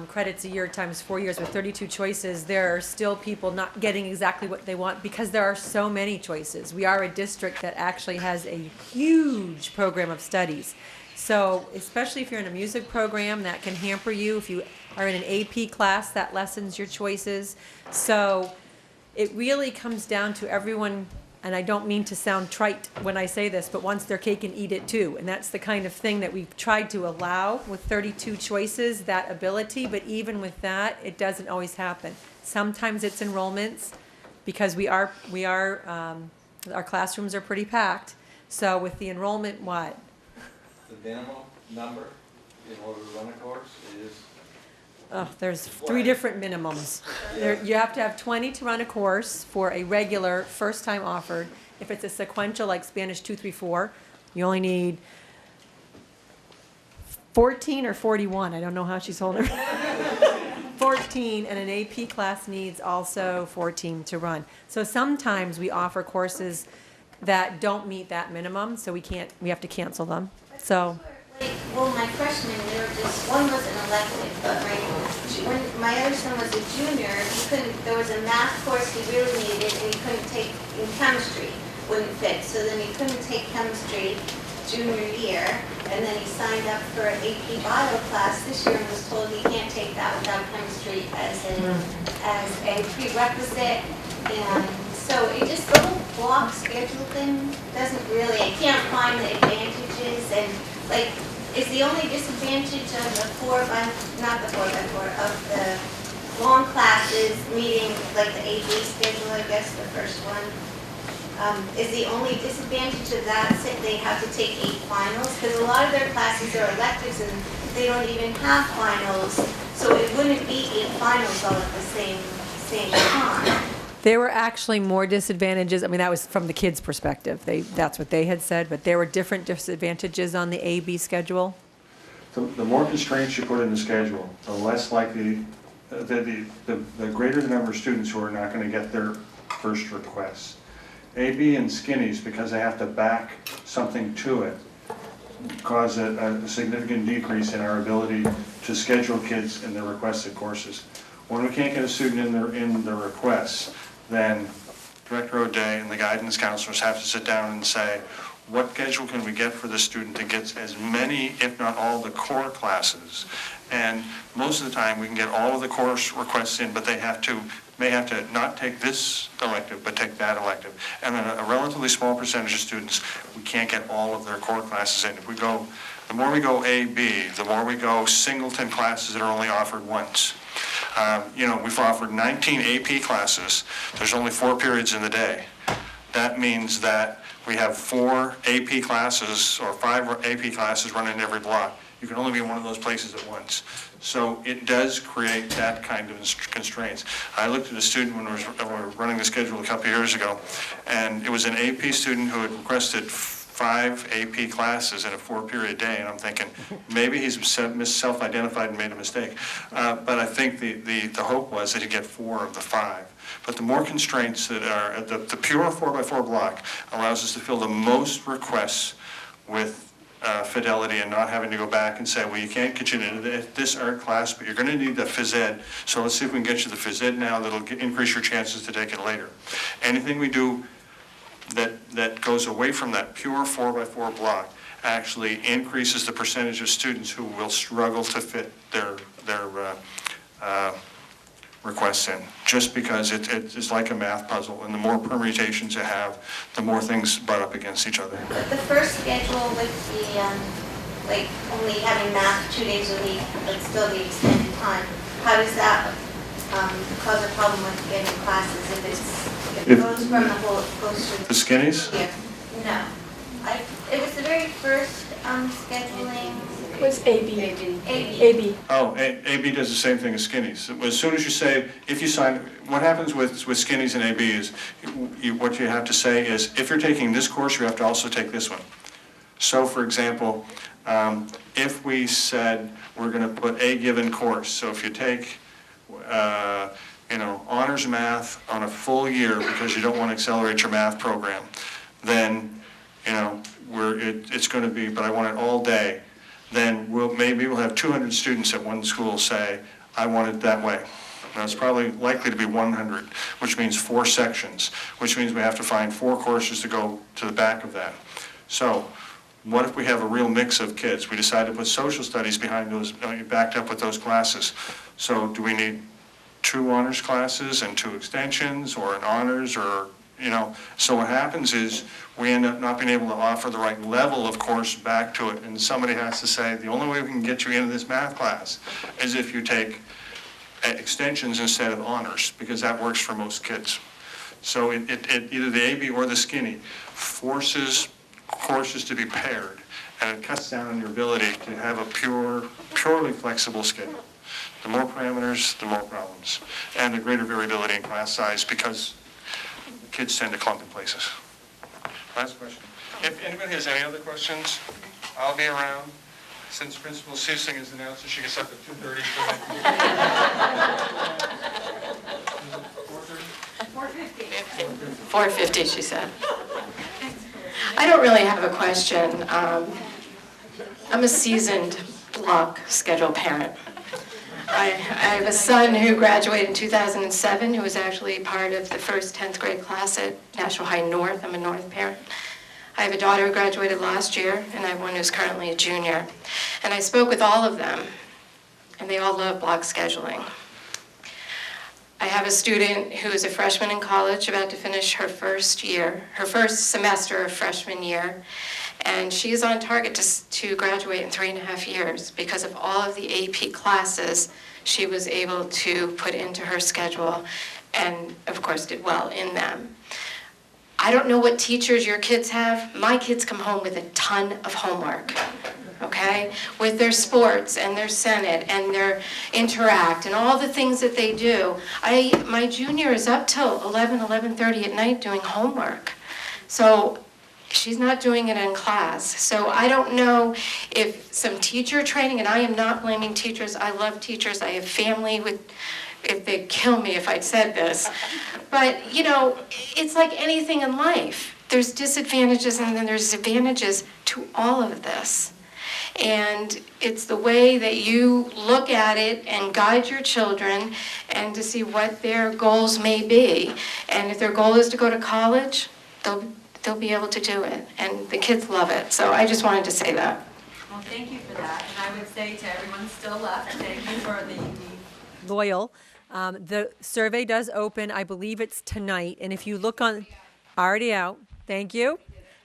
credits a year times 4 years with 32 choices. There are still people not getting exactly what they want because there are so many choices. We are a district that actually has a huge program of studies. So especially if you're in a music program, that can hamper you. If you are in an AP class, that lessens your choices. So it really comes down to everyone, and I don't mean to sound trite when I say this, but wants their cake and eat it too. And that's the kind of thing that we've tried to allow with 32 choices, that ability. But even with that, it doesn't always happen. Sometimes it's enrollments because our classrooms are pretty packed. So with the enrollment, what? The minimum number in order to run a course is? There's 3 different minimums. You have to have 20 to run a course for a regular, first time offered. If it's a sequential like Spanish 2, 3, 4, you only need 14 or 41. I don't know how she's holding her. 14, and an AP class needs also 14 to run. So sometimes we offer courses that don't meet that minimum, so we have to cancel them. So. Well, my freshman, one was an elective, but when my other son was a junior, there was a math course he really needed, and he couldn't take, in chemistry, wouldn't fit. So then he couldn't take chemistry, junior year, and then he signed up for an AP bio class this year and was told he can't take that without chemistry as a prerequisite. And so it just, the whole block schedule thing doesn't really, I can't find the advantages, and like, is the only disadvantage of the not the 4x4, of the long classes meeting like the AP schedule, I guess, the first one, is the only disadvantage of that they have to take 8 finals? Because a lot of their classes are electives and they don't even have finals, so it wouldn't be 8 finals all at the same time. There were actually more disadvantages. I mean, that was from the kids' perspective. That's what they had said, but there were different disadvantages on the A-B schedule. The more constraints you put in the schedule, the less likely, the greater the number of students who are not going to get their first requests. A-B and skinnies, because they have to back something to it, cause a significant decrease in our ability to schedule kids in their requested courses. When we can't get a student in the requests, then Director O'Day and the guidance counselors have to sit down and say, what schedule can we get for the student that gets as many, if not all, the core classes? And most of the time, we can get all of the course requests in, but they may have to not take this elective, but take that elective. And then a relatively small percentage of students, we can't get all of their core classes in. The more we go A, B, the more we go singleton classes that are only offered once. We've offered 19 AP classes. There's only 4 periods in the day. That means that we have 4 AP classes or 5 AP classes running in every block. You can only be in one of those places at once. So it does create that kind of constraints. I looked at a student when we were running the schedule a couple of years ago, and it was an AP student who had requested 5 AP classes in a 4-period day, and I'm thinking, maybe he's self-identified and made a mistake. But I think the hope was that he'd get 4 of the 5. But the more constraints that are, the pure 4x4 block allows us to fill the most requests with fidelity and not having to go back and say, well, you can't get you into this art class, but you're going to need the phys ed. So let's see if we can get you the phys ed now. That'll increase your chances to take it later. Anything we do that goes away from that pure 4x4 block actually increases the percentage of students who will struggle to fit their requests in, just because it's like a math puzzle, and the more permutations you have, the more things butt up against each other. But the first schedule with the, only having math 2 days a week, but still the extended time, how does that cause a problem with getting classes if it goes from the whole, goes to the skinnies? Yeah. No. It was the very first scheduling. It was AB. AB. Oh, AB does the same thing as skinnies. As soon as you say, if you sign, what happens with skinnies and AB is, what you have to say is, if you're taking this course, you have to also take this one. So, for example, if we said we're going to put a given course, so if you take, honors math on a full year because you don't want to accelerate your math program, then, it's going to be, but I want it all day. Then maybe we'll have 200 students at one school say, I want it that way. Now it's probably likely to be 100, which means 4 sections, which means we have to find 4 courses to go to the back of that. So what if we have a real mix of kids? We decide to put social studies behind those, backed up with those classes. So do we need 2 honors classes and 2 extensions, or an honors, or so what happens is we end up not being able to offer the right level of course back to it, and somebody has to say, the only way we can get you into this math class is if you take extensions instead of honors, because that works for most kids. So it either the AB or the skinny forces courses to be paired, and it cuts down on your ability to have a purely flexible schedule. The more parameters, the more problems, and the greater variability in class size, because kids tend to clump in places. Last question. If anybody has any other questions, I'll be around. Since Principal Susing has announced that she gets up at 2:30. 4:50, she said. I don't really have a question. I'm a seasoned block schedule parent. I have a son who graduated in 2007, who was actually part of the first 10th grade class at Nashua High North. I'm a North parent. I have a daughter who graduated last year, and I have one who's currently a junior. And I spoke with all of them, and they all love block scheduling. I have a student who is a freshman in college, about to finish her first semester of freshman year, and she is on target to graduate in 3.5 years because of all of the AP classes she was able to put into her schedule, and of course did well in them. I don't know what teachers your kids have. My kids come home with a ton of homework, okay? With their sports and their Senate and their Interact and all the things that they do. My junior is up till 11:30 at night doing homework. So she's not doing it in class. So I don't know if some teacher training, and I am not blaming teachers. I love teachers. I have family with, if they'd kill me if I'd said this. But, you know, it's like anything in life. There's disadvantages and then there's advantages to all of this. And it's the way that you look at it and guide your children and to see what their goals may be. And if their goal is to go to college, they'll be able to do it. And the kids love it. So I just wanted to say that. Well, thank you for that. And I would say to everyone still left, thank you for the loyal. The survey does open, I believe it's tonight. And if you look on, already out, thank you.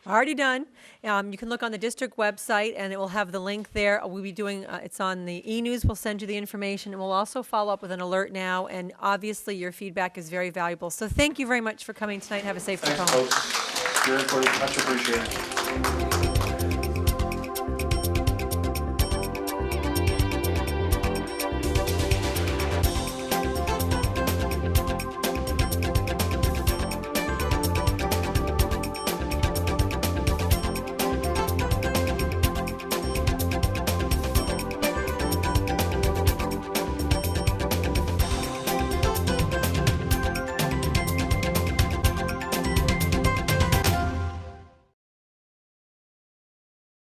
Already done. You can look on the district website and it will have the link there. We'll be doing, it's on the e-news, we'll send you the information, and we'll also follow up with an alert now, and obviously your feedback is very valuable. So thank you very much for coming tonight. Have a safe trip home. Thanks, folks. Your input, much appreciated.